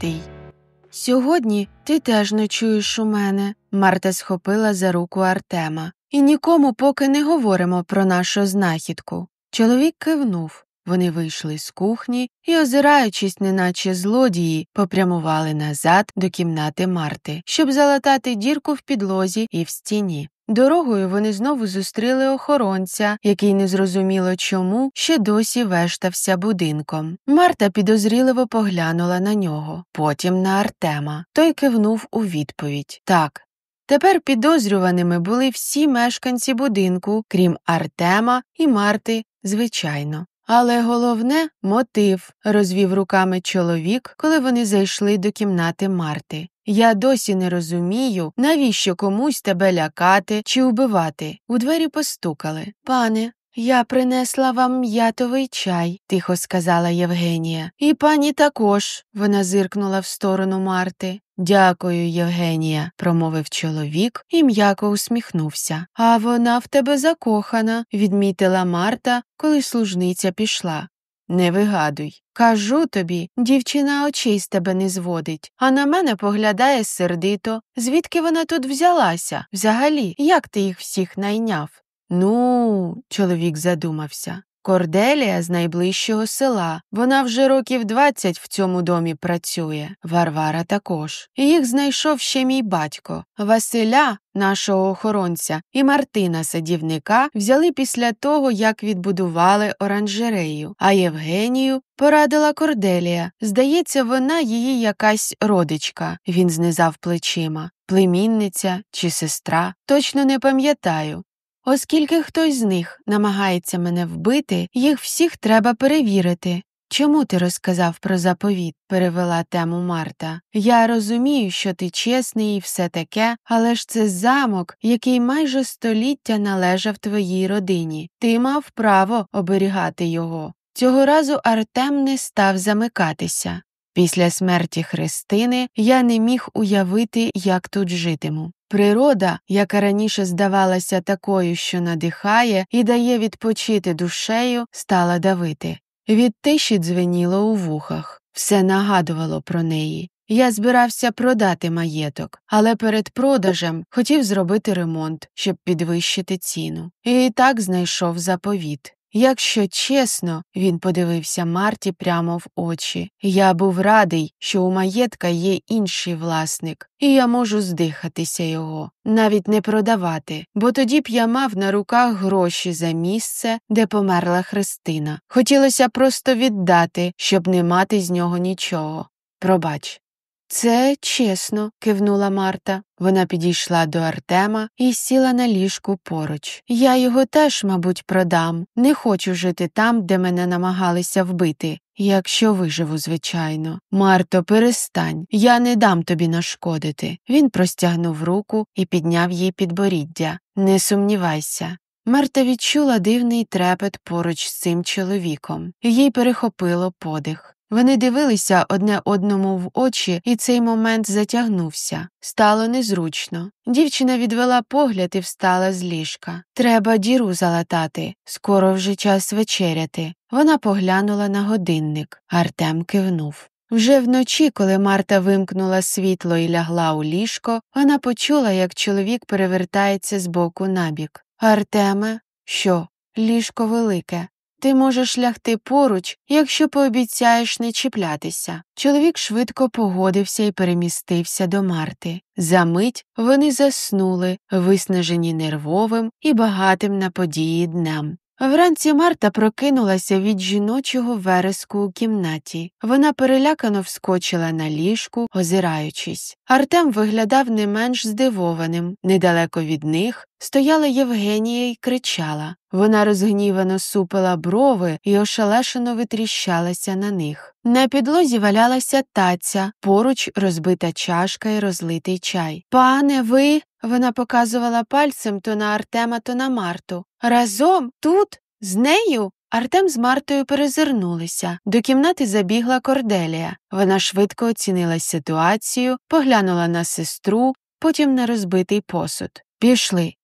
«Сьогодні ти теж ночуєш у мене», – Марта схопила за руку Артема. «І нікому поки не говоримо про нашу знахідку». Чоловік кивнув. Вони вийшли з кухні і, озираючись, неначе злодії, попрямували назад до кімнати Марти, щоб залатати дірку в підлозі і в стіні. Дорогою вони знову зустріли охоронця, який незрозуміло чому ще досі вештався будинком. Марта підозріливо поглянула на нього, потім на Артема. Той кивнув у відповідь. Так. Тепер підозрюваними були всі мешканці будинку, крім Артема і Марти, звичайно. Але головне – мотив, розвів руками чоловік, коли вони зайшли до кімнати Марти. Я досі не розумію, навіщо комусь тебе лякати чи убивати. У двері постукали. «Пане, я принесла вам м'ятовий чай», – тихо сказала Євгенія. «І пані також», – вона зиркнула в сторону Марти. «Дякую, Євгенія», – промовив чоловік і м'яко усміхнувся. «А вона в тебе закохана», – відмітила Марта, коли служниця пішла. «Не вигадуй. Кажу тобі, дівчина очей з тебе не зводить, а на мене поглядає сердито. Звідки вона тут взялася? Взагалі, як ти їх всіх найняв?» «Ну», – чоловік задумався. «Корделія з найближчого села. Вона вже років 20 в цьому домі працює. Варвара також. Їх знайшов ще мій батько. Василя, нашого охоронця, і Мартина, садівника, взяли після того, як відбудували оранжерею. А Євгенію порадила Корделія. Здається, вона її якась родичка». Він знизав плечима. «Племінниця чи сестра? Точно не пам'ятаю. Оскільки хтось з них намагається мене вбити, їх всіх треба перевірити». «Чому ти розказав про заповіт?» – перевела тему Марта. «Я розумію, що ти чесний і все таке, але ж це замок, який майже століття належав твоїй родині. Ти мав право оберігати його». Цього разу Артем не став замикатися. «Після смерті Христини я не міг уявити, як тут житиму. Природа, яка раніше здавалася такою, що надихає і дає відпочити душею, стала давити. Від тиші дзвеніло у вухах. Все нагадувало про неї. Я збирався продати маєток, але перед продажем хотів зробити ремонт, щоб підвищити ціну. І так знайшов заповіт. Якщо чесно, він подивився Марті прямо в очі. Я був радий, що у маєтка є інший власник, і я можу здихатися його, навіть не продавати, бо тоді б я мав на руках гроші за місце, де померла Христина. Хотілося просто віддати, щоб не мати з нього нічого. Пробач». «Це чесно», – кивнула Марта. Вона підійшла до Артема і сіла на ліжку поруч. «Я його теж, мабуть, продам. Не хочу жити там, де мене намагалися вбити. Якщо виживу, звичайно». «Марто, перестань. Я не дам тобі нашкодити». Він простягнув руку і підняв їй підборіддя. «Не сумнівайся». Марта відчула дивний трепет поруч з цим чоловіком. Їй перехопило подих. Вони дивилися одне одному в очі, і цей момент затягнувся. Стало незручно. Дівчина відвела погляд і встала з ліжка. «Треба діру залатати. Скоро вже час вечеряти». Вона поглянула на годинник. Артем кивнув. Вже вночі, коли Марта вимкнула світло і лягла у ліжко, вона почула, як чоловік перевертається з боку на бік. «Артеме, що? Ліжко велике. Ти можеш лягти поруч, якщо пообіцяєш не чіплятися». Чоловік швидко погодився і перемістився до Марти. Замить вони заснули, виснажені нервовим і багатим на події днем. Вранці Марта прокинулася від жіночого вереску у кімнаті. Вона перелякано вскочила на ліжку, озираючись. Артем виглядав не менш здивованим. Недалеко від них стояла Євгенія і кричала. Вона розгнівано супила брови і ошелешено витріщалася на них. На підлозі валялася таця, поруч розбита чашка і розлитий чай. «Пане, ви...» Вона показувала пальцем то на Артема, то на Марту. «Разом? Тут? З нею?» Артем з Мартою перезирнулися. До кімнати забігла Корделія. Вона швидко оцінила ситуацію, поглянула на сестру, потім на розбитий посуд.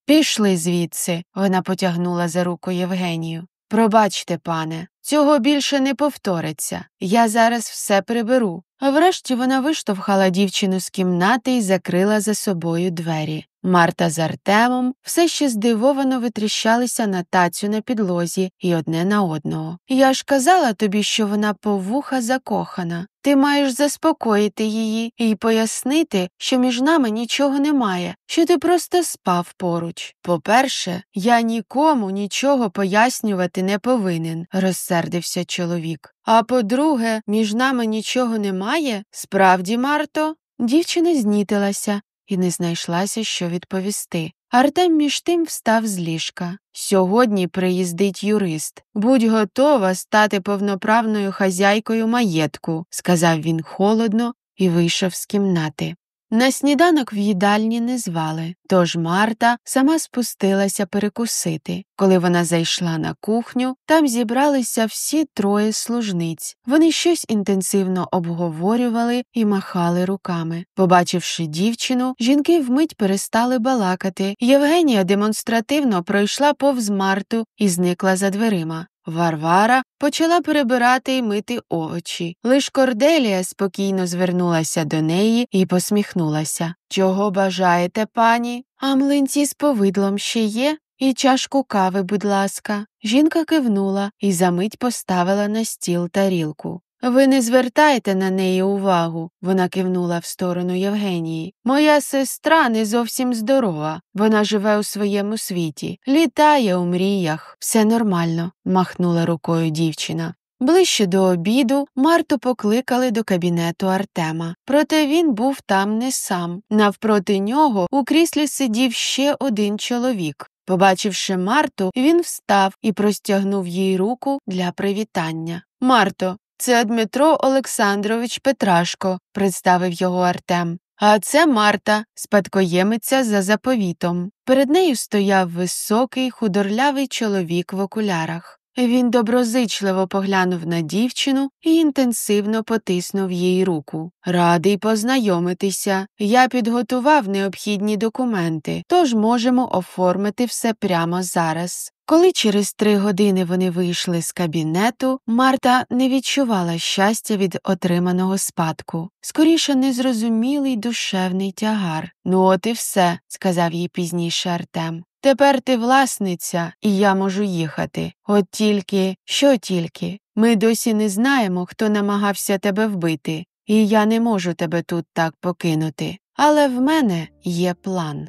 Пішли звідси», – вона потягнула за руку Євгенію. «Пробачте, пане, цього більше не повториться. Я зараз все приберу». Врешті вона виштовхала дівчину з кімнати і закрила за собою двері. Марта з Артемом все ще здивовано витріщалися на тацю на підлозі і одне на одного. «Я ж казала тобі, що вона по вуха закохана. Ти маєш заспокоїти її і пояснити, що між нами нічого немає, що ти просто спав поруч. По-перше, я нікому нічого пояснювати не повинен», – розсердився чоловік. «А по-друге, між нами нічого немає? Справді, Марто?» Дівчина знітилася і не знайшлася, що відповісти. Артем між тим встав з ліжка. «Сьогодні приїздить юрист. Будь готова стати повноправною хазяйкою маєтку», – сказав він холодно і вийшов з кімнати. На сніданок в їдальні не звали, тож Марта сама спустилася перекусити. Коли вона зайшла на кухню, там зібралися всі троє служниць. Вони щось інтенсивно обговорювали і махали руками. Побачивши дівчину, жінки вмить перестали балакати. Євгенія демонстративно пройшла повз Марту і зникла за дверима. Варвара почала перебирати й мити овочі. Лиш Корделія спокійно звернулася до неї і посміхнулася. «Чого бажаєте, пані? А млинці з повидлом ще є? І чашку кави, будь ласка». Жінка кивнула і за мить поставила на стіл тарілку. «Ви не звертайте на неї увагу», – вона кивнула в сторону Євгенії. «Моя сестра не зовсім здорова, вона живе у своєму світі, літає у мріях, все нормально», – махнула рукою дівчина. Ближче до обіду Марту покликали до кабінету Артема. Проте він був там не сам. Навпроти нього у кріслі сидів ще один чоловік. Побачивши Марту, він встав і простягнув їй руку для привітання. «Марто, це Дмитро Олександрович Петрашко», – представив його Артем. «А це Марта, спадкоємиця за заповітом». Перед нею стояв високий, худорлявий чоловік в окулярах. Він доброзичливо поглянув на дівчину і інтенсивно потиснув їй руку. «Радий познайомитися. Я підготував необхідні документи, тож можемо оформити все прямо зараз». Коли через 3 години вони вийшли з кабінету, Марта не відчувала щастя від отриманого спадку. Скоріше незрозумілий душевний тягар. «Ну от і все», – сказав їй пізніше Артем. «Тепер ти власниця, і я можу їхати. От тільки, що тільки? Ми досі не знаємо, хто намагався тебе вбити, і я не можу тебе тут так покинути. Але в мене є план».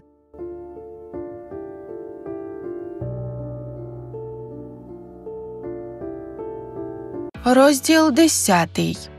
Розділ 10.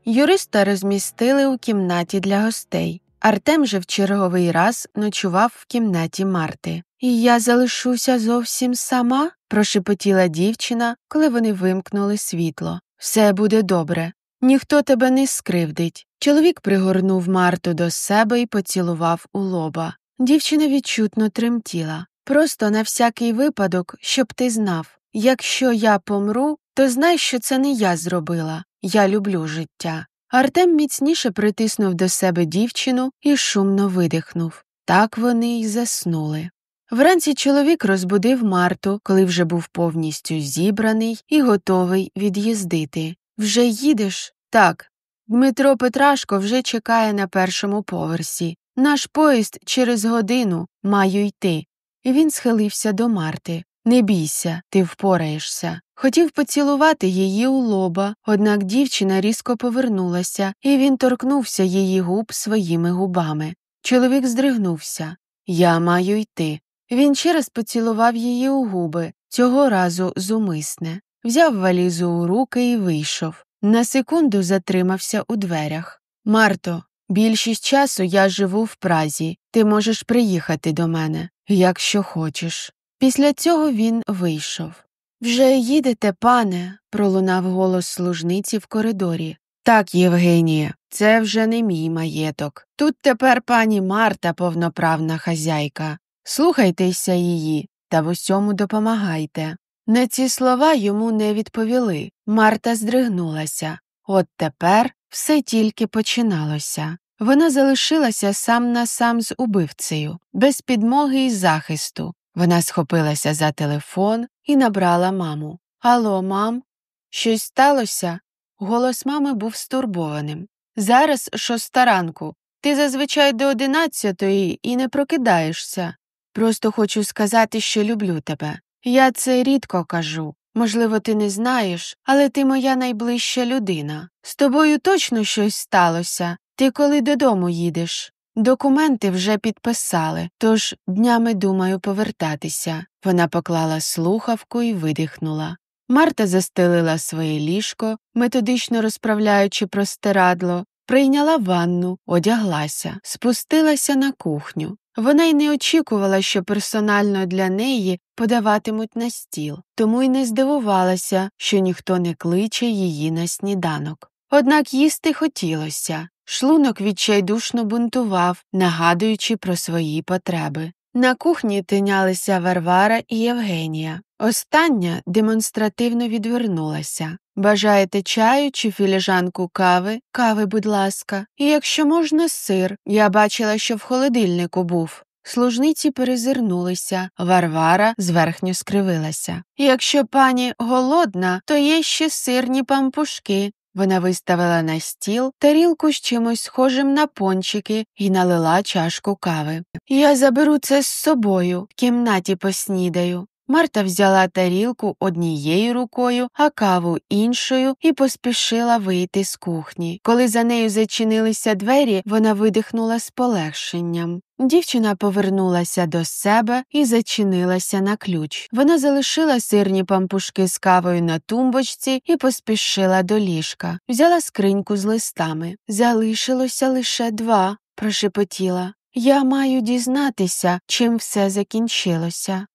Юриста розмістили у кімнаті для гостей. Артем же в черговий раз ночував в кімнаті Марти. «І я залишуся зовсім сама?» – прошепотіла дівчина, коли вони вимкнули світло. «Все буде добре. Ніхто тебе не скривдить». Чоловік пригорнув Марту до себе і поцілував у лоба. Дівчина відчутно тремтіла. «Просто на всякий випадок, щоб ти знав. Якщо я помру, то знай, що це не я зробила. я люблю життя». Артем міцніше притиснув до себе дівчину і шумно видихнув. Так вони й заснули. Вранці чоловік розбудив Марту, коли вже був повністю зібраний і готовий від'їздити. «Вже їдеш?» «Так. Дмитро Петрашко вже чекає на першому поверсі. Наш поїзд через годину, маю йти». І він схилився до Марти. «Не бійся, ти впораєшся». Хотів поцілувати її у лоба, однак дівчина різко повернулася, і він торкнувся її губ своїми губами. Чоловік здригнувся. «Я маю йти». Він ще раз поцілував її у губи, цього разу зумисне. Взяв валізу у руки і вийшов. На секунду затримався у дверях. «Марто, більшість часу я живу в Празі. Ти можеш приїхати до мене, якщо хочеш». Після цього він вийшов. «Вже їдете, пане?» – пролунав голос служниці в коридорі. «Так, Євгенія, це вже не мій маєток. Тут тепер пані Марта повноправна хазяйка. Слухайтеся її та в усьому допомагайте». На ці слова йому не відповіли. Марта здригнулася. От тепер все тільки починалося. Вона залишилася сам на сам з убивцею, без підмоги і захисту. Вона схопилася за телефон і набрала маму. «Алло, мам? Щось сталося?» Голос мами був стурбованим. «Зараз 6 ранку. Ти зазвичай до 11 і не прокидаєшся. Просто хочу сказати, що люблю тебе. Я це рідко кажу. Можливо, ти не знаєш, але ти моя найближча людина. З тобою точно щось сталося. Ти коли додому їдеш?» «Документи вже підписали, тож днями думаю повертатися». Вона поклала слухавку і видихнула. Марта застелила своє ліжко, методично розправляючи простирадло, прийняла ванну, одяглася, спустилася на кухню. Вона й не очікувала, що персонально для неї подаватимуть на стіл, тому й не здивувалася, що ніхто не кличе її на сніданок. Однак їсти хотілося. Шлунок відчайдушно бунтував, нагадуючи про свої потреби. На кухні тинялися Варвара і Євгенія. Остання демонстративно відвернулася. «Бажаєте чаю чи філіжанку кави? Кави, будь ласка. І якщо можна, сир. Я бачила, що в холодильнику був». Служниці перезирнулися. Варвара зверхньо скривилася. «Якщо пані голодна, то є ще сирні пампушки». Вона виставила на стіл тарілку з чимось схожим на пончики і налила чашку кави. «Я заберу це з собою, в кімнаті поснідаю». Марта взяла тарілку однією рукою, а каву іншою і поспішила вийти з кухні. Коли за нею зачинилися двері, вона видихнула з полегшенням. Дівчина повернулася до себе і зачинилася на ключ. Вона залишила сирні пампушки з кавою на тумбочці і поспішила до ліжка. Взяла скриньку з листами. «Залишилося лише 2», – прошепотіла. «Я маю дізнатися, чим все закінчилося».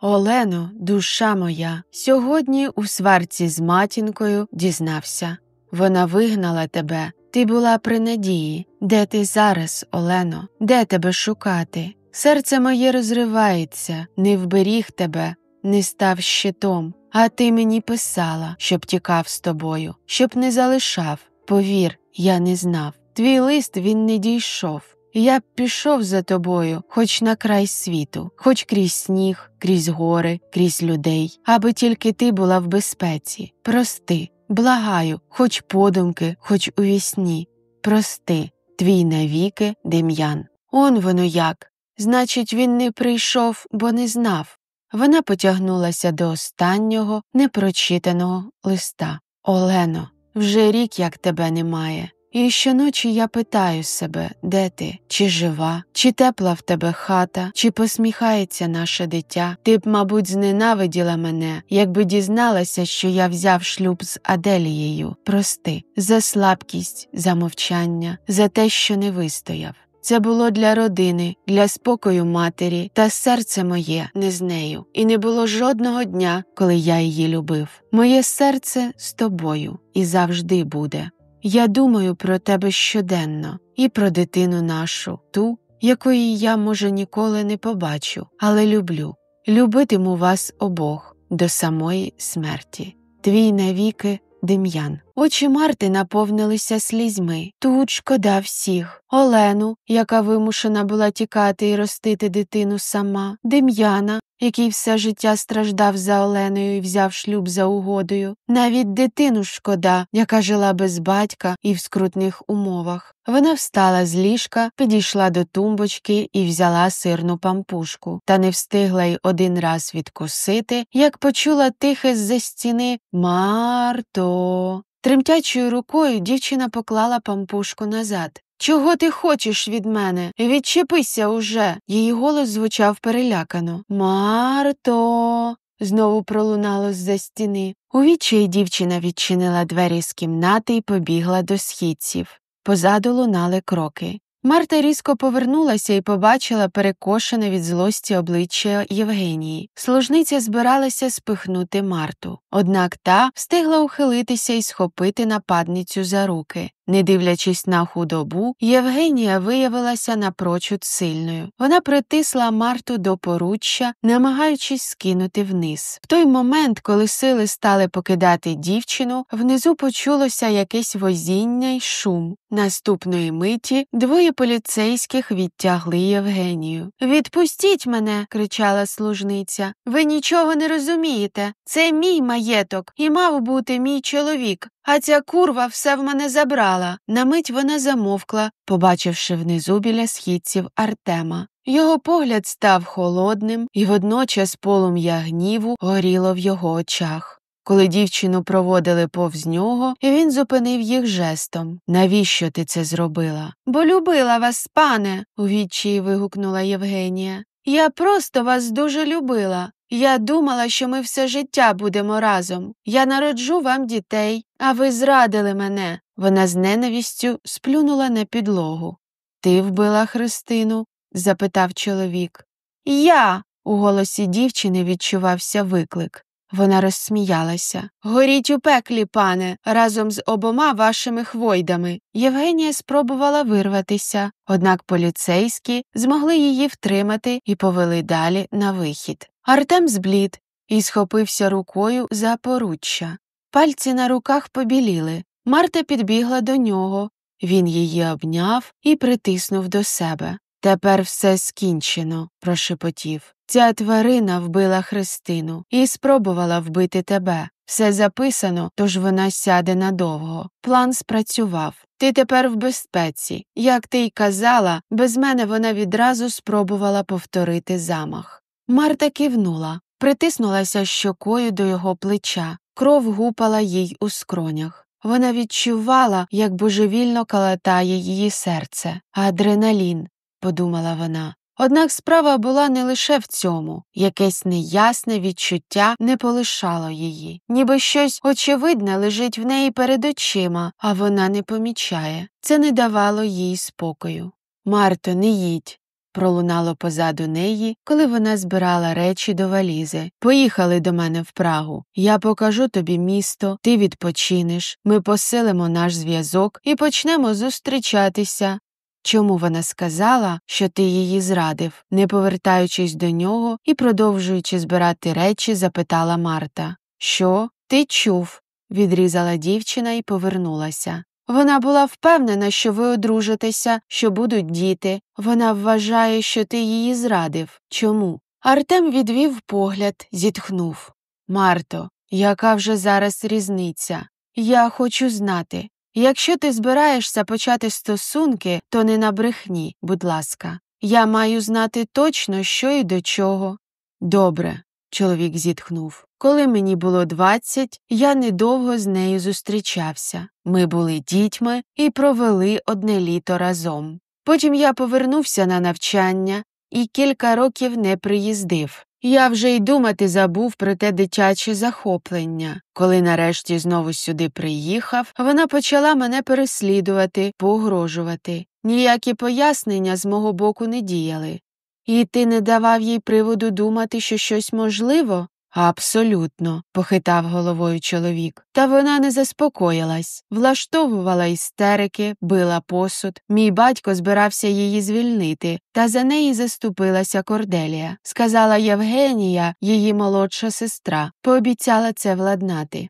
«Олено, душа моя, сьогодні у сварці з матінкою дізнався. Вона вигнала тебе, ти була при надії. Де ти зараз, Олено? Де тебе шукати? Серце моє розривається, не вберіг тебе, не став щитом. А ти мені писала, щоб тікав з тобою, щоб не залишав. Повір, я не знав. Твій лист він не дійшов. Я б пішов за тобою, хоч на край світу, хоч крізь сніг, крізь гори, крізь людей, аби тільки ти була в безпеці. Прости, благаю, хоч подумки, хоч у вісні. Прости, твій навіки Дем'ян». Он воно як. Значить, він не прийшов, бо не знав. Вона потягнулася до останнього, непрочитаного листа. «Олено, вже рік як тебе немає. І щоночі я питаю себе, де ти? Чи жива? Чи тепла в тебе хата? Чи посміхається наше дитя? Ти б, мабуть, зненавиділа мене, якби дізналася, що я взяв шлюб з Аделією. Прости, за слабкість, за мовчання, за те, що не вистояв. Це було для родини, для спокою матері, та серце моє не з нею. І не було жодного дня, коли я її любив. Моє серце з тобою і завжди буде. Я думаю про тебе щоденно і про дитину нашу, ту, якої я, може, ніколи не побачу, але люблю. Любитиму вас обох до самої смерті. Твій навіки Дем'ян». Очі Марти наповнилися слізьми. Тут шкода всіх. Олену, яка вимушена була тікати і ростити дитину сама, Дем'яна, який все життя страждав за Оленою і взяв шлюб за угодою, навіть дитину шкода, яка жила без батька і в скрутних умовах. Вона встала з ліжка, підійшла до тумбочки і взяла сирну пампушку. Та не встигла й один раз відкусити, як почула тихе з-за стіни «Марто». Тремтячою рукою дівчина поклала пампушку назад. «Чого ти хочеш від мене? Відчепися уже!» Її голос звучав перелякано. «Марто!» знову пролунало з-за стіни. У відчаї дівчина відчинила двері з кімнати і побігла до східців. Позаду лунали кроки. Марта різко повернулася і побачила перекошене від злості обличчя Євгенії. Служниця збиралася спихнути Марту. Однак та встигла ухилитися і схопити нападницю за руки. Не дивлячись на худобу, Євгенія виявилася напрочуд сильною. Вона притисла Марту до поруччя, намагаючись скинути вниз. В той момент, коли сили стали покидати дівчину, внизу почулося якесь возіння й шум. Наступної миті двоє поліцейських відтягли Євгенію. «Відпустіть мене!» – кричала служниця. «Ви нічого не розумієте. Це мій маєток і мав бути мій чоловік. А ця курва все в мене забрала». На мить вона замовкла, побачивши внизу біля східців Артема. Його погляд став холодним, і водночас полум'я гніву горіло в його очах. Коли дівчину проводили повз нього, він зупинив їх жестом. «Навіщо ти це зробила?» «Бо любила вас, пане!» – у відчаї вигукнула Євгенія. «Я просто вас дуже любила. Я думала, що ми все життя будемо разом. Я народжу вам дітей, а ви зрадили мене». Вона з ненавистю сплюнула на підлогу. «Ти вбила Христину?» – запитав чоловік. «Я!» – у голосі дівчини відчувався виклик. Вона розсміялася. «Горіть у пеклі, пане, разом з обома вашими хвойдами». Євгенія спробувала вирватися, однак поліцейські змогли її втримати і повели далі на вихід. Артем зблід і схопився рукою за поруччя. Пальці на руках побіліли. Марта підбігла до нього. Він її обняв і притиснув до себе. «Тепер все скінчено», – прошепотів. «Ця тварина вбила Христину і спробувала вбити тебе. Все записано, тож вона сяде надовго. План спрацював. Ти тепер в безпеці. Як ти й казала, без мене вона відразу спробувала повторити замах». Марта кивнула, притиснулася щокою до його плеча. Кров гупала їй у скронях. Вона відчувала, як божевільно калатає її серце. «Адреналін», – подумала вона. Однак справа була не лише в цьому. Якесь неясне відчуття не полишало її. Ніби щось очевидне лежить в неї перед очима, а вона не помічає. Це не давало їй спокою. «Марто, не їдь», – пролунало позаду неї, коли вона збирала речі до валізи. «Поїхали до мене в Прагу. Я покажу тобі місто, ти відпочинеш, ми посилимо наш зв'язок і почнемо зустрічатися». Чому вона сказала, що ти її зрадив? Не повертаючись до нього і продовжуючи збирати речі, запитала Марта. «Що? Ти чув?» – відрізала дівчина і повернулася. Вона була впевнена, що ви одружитеся, що будуть діти. Вона вважає, що ти її зрадив. Чому? Артем відвів погляд, зітхнув. «Марто, яка вже зараз різниця? Я хочу знати. Якщо ти збираєшся почати стосунки, то не на брехні, будь ласка. Я маю знати точно, що і до чого». «Добре», – чоловік зітхнув. «Коли мені було 20, я недовго з нею зустрічався. Ми були дітьми і провели одне літо разом. Потім я повернувся на навчання і кілька років не приїздив. Я вже й думати забув про те дитяче захоплення. Коли нарешті знову сюди приїхав, вона почала мене переслідувати, погрожувати. Ніякі пояснення з мого боку не діяли. І ти не давав їй приводу думати, що щось можливо?» «Абсолютно», – похитав головою чоловік. Та вона не заспокоїлась, влаштовувала істерики, била посуд. Мій батько збирався її звільнити, та за неї заступилася Корделія. Сказала Євгенія, її молодша сестра, пообіцяла це владнати.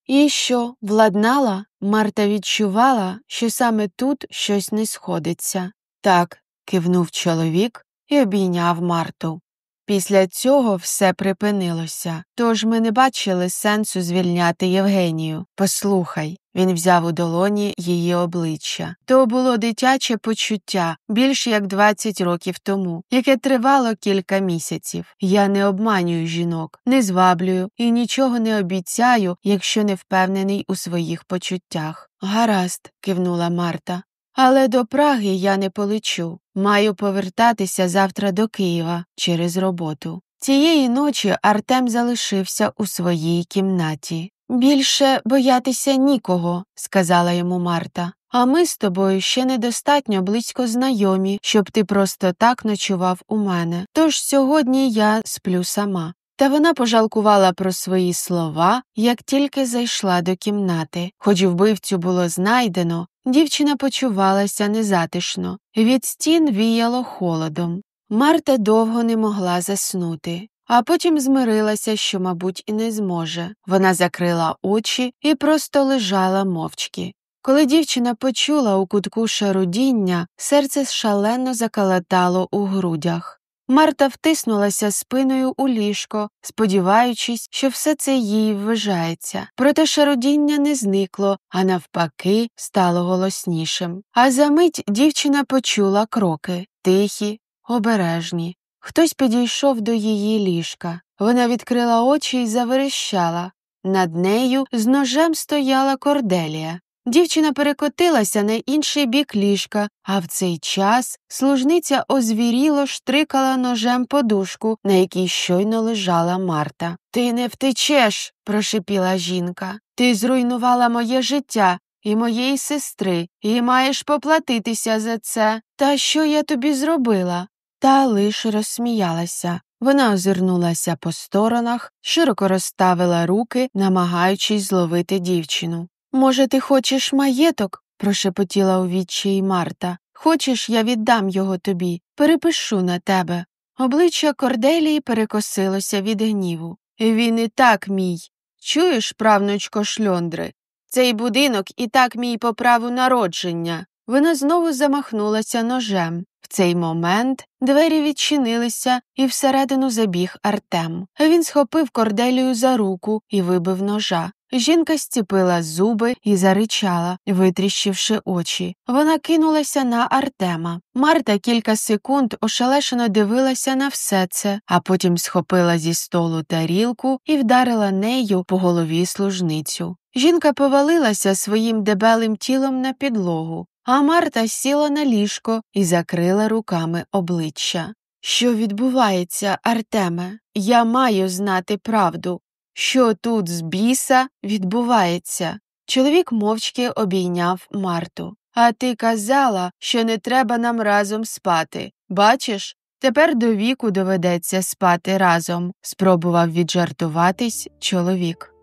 І що, владнала? Марта відчувала, що саме тут щось не сходиться. Так, кивнув чоловік і обійняв Марту. Після цього все припинилося, тож ми не бачили сенсу звільняти Євгенію. Послухай, він взяв у долоні її обличчя. То було дитяче почуття, більш як 20 років тому, яке тривало кілька місяців. Я не обманюю жінок, не зваблюю і нічого не обіцяю, якщо не впевнений у своїх почуттях. Гаразд, кивнула Марта. Але до Праги я не полечу. Маю повертатися завтра до Києва через роботу. Цієї ночі Артем залишився у своїй кімнаті. «Більше боятися нікого», – сказала йому Марта. «А ми з тобою ще недостатньо близько знайомі, щоб ти просто так ночував у мене. Тож сьогодні я сплю сама». Та вона пожалкувала про свої слова, як тільки зайшла до кімнати. Хоч вбивцю було знайдено, дівчина почувалася незатишно. Від стін віяло холодом. Марта довго не могла заснути, а потім змирилася, що, мабуть, і не зможе. Вона закрила очі і просто лежала мовчки. Коли дівчина почула у кутку шарудіння, серце шалено закалатало у грудях. Марта втиснулася спиною у ліжко, сподіваючись, що все це їй ввижається. Проте шарудіння не зникло, а навпаки стало голоснішим. А за мить дівчина почула кроки, тихі, обережні. Хтось підійшов до її ліжка. Вона відкрила очі і заверещала. Над нею з ножем стояла Корделія. Дівчина перекотилася на інший бік ліжка, а в цей час служниця озвіріло штрикала ножем подушку, на якій щойно лежала Марта. «Ти не втечеш!» – прошипіла жінка. «Ти зруйнувала моє життя і моєї сестри, і маєш поплатитися за це. Та що я тобі зробила?» Та лише розсміялася. Вона озирнулася по сторонах, широко розставила руки, намагаючись зловити дівчину. «Може, ти хочеш маєток?» – прошепотіла у відчаї Марта. «Хочеш, я віддам його тобі, перепишу на тебе». Обличчя Корделії перекосилося від гніву. «Він і так мій. Чуєш, правнучко шльондри? Цей будинок і так мій по праву народження». Вона знову замахнулася ножем. В цей момент двері відчинилися, і всередину забіг Артем. Він схопив Корделію за руку і вибив ножа. Жінка зціпила зуби і заричала, витріщивши очі. Вона кинулася на Артема. Марта кілька секунд ошелешено дивилася на все це, а потім схопила зі столу тарілку і вдарила нею по голові служницю. Жінка повалилася своїм дебелим тілом на підлогу, а Марта сіла на ліжко і закрила руками обличчя. «Що відбувається, Артеме? Я маю знати правду. Що тут з біса відбувається?» Чоловік мовчки обійняв Марту. «А ти казала, що не треба нам разом спати. Бачиш, тепер до віку доведеться спати разом», – спробував віджартуватись чоловік.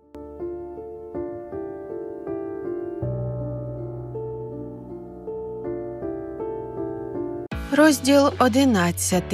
Розділ 11.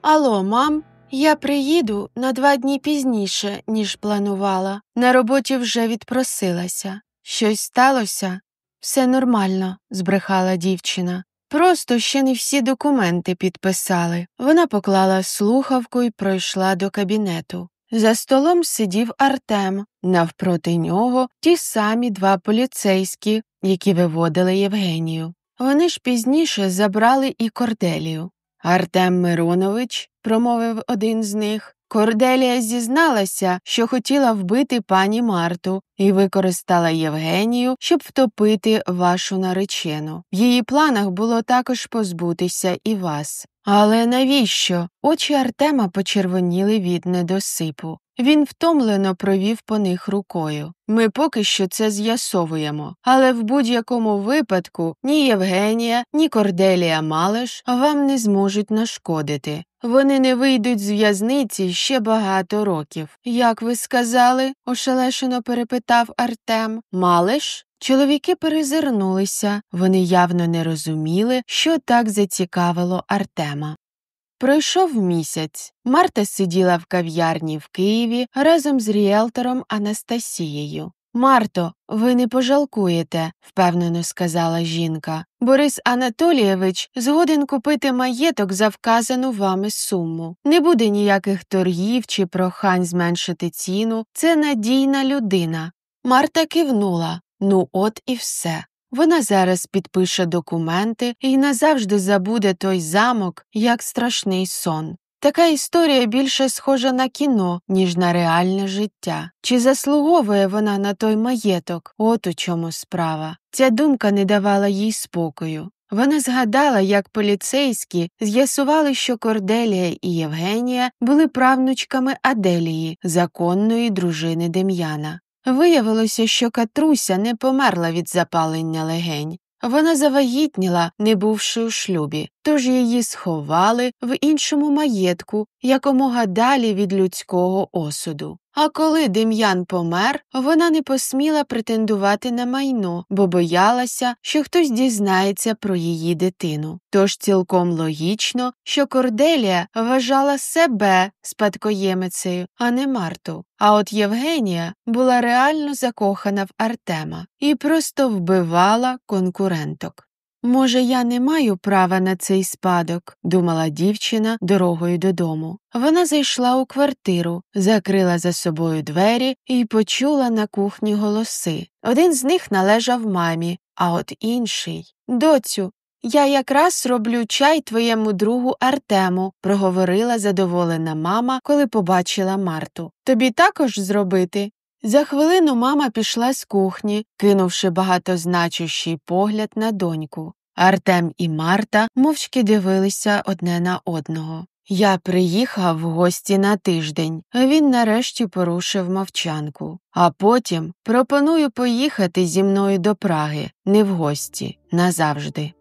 «Алло, мам? Я приїду на 2 дні пізніше, ніж планувала. На роботі вже відпросилася. Щось сталося?» «Все нормально», – збрехала дівчина. «Просто ще не всі документи підписали». Вона поклала слухавку і пройшла до кабінету. За столом сидів Артем, навпроти нього ті самі 2 поліцейські, які виводили Євгенію. Вони ж пізніше забрали і Корделію. «Артем Миронович», – промовив один з них, – «Корделія зізналася, що хотіла вбити пані Марту і використала Євгенію, щоб втопити вашу наречену. В її планах було також позбутися і вас». «Але навіщо?» Очі Артема почервоніли від недосипу. Він втомлено провів по них рукою. «Ми поки що це з'ясовуємо, але в будь-якому випадку ні Євгенія, ні Корделія Малеш вам не зможуть нашкодити. Вони не вийдуть з в'язниці ще багато років». «Як ви сказали?» – ошелешено перепитав Артем. «Малеш?» Чоловіки перезирнулися, вони явно не розуміли, що так зацікавило Артема. Пройшов місяць. Марта сиділа в кав'ярні в Києві разом з ріелтором Анастасією. «Марто, ви не пожалкуєте», – впевнено сказала жінка. «Борис Анатолійович згоден купити маєток за вказану вами суму. Не буде ніяких торгів чи прохань зменшити ціну. Це надійна людина». Марта кивнула. Ну от і все. Вона зараз підпише документи і назавжди забуде той замок, як страшний сон. Така історія більше схожа на кіно, ніж на реальне життя. Чи заслуговує вона на той маєток? От у чому справа. Ця думка не давала їй спокою. Вона згадала, як поліцейські з'ясували, що Корделія і Євгенія були правнучками Аделії, законної дружини Дем'яна. Виявилося, що Катруся не померла від запалення легень. Вона завагітніла, не бувши у шлюбі, тож її сховали в іншому маєтку, якомога далі від людського осуду. А коли Дем'ян помер, вона не посміла претендувати на майно, бо боялася, що хтось дізнається про її дитину. Тож цілком логічно, що Корделія вважала себе спадкоємицею, а не Марту. А от Євгенія була реально закохана в Артема і просто вбивала конкуренток. «Може, я не маю права на цей спадок», – думала дівчина дорогою додому. Вона зайшла у квартиру, закрила за собою двері і почула на кухні голоси. Один з них належав мамі, а от інший – «Доцю, я якраз роблю чай твоєму другу Артему», – проговорила задоволена мама, коли побачила Марту. «Тобі також зробити?» За хвилину мама пішла з кухні, кинувши багатозначущий погляд на доньку. Артем і Марта мовчки дивилися одне на одного. «Я приїхав в гості на тиждень», – він нарешті порушив мовчанку. «А потім пропоную поїхати зі мною до Праги, не в гості, назавжди».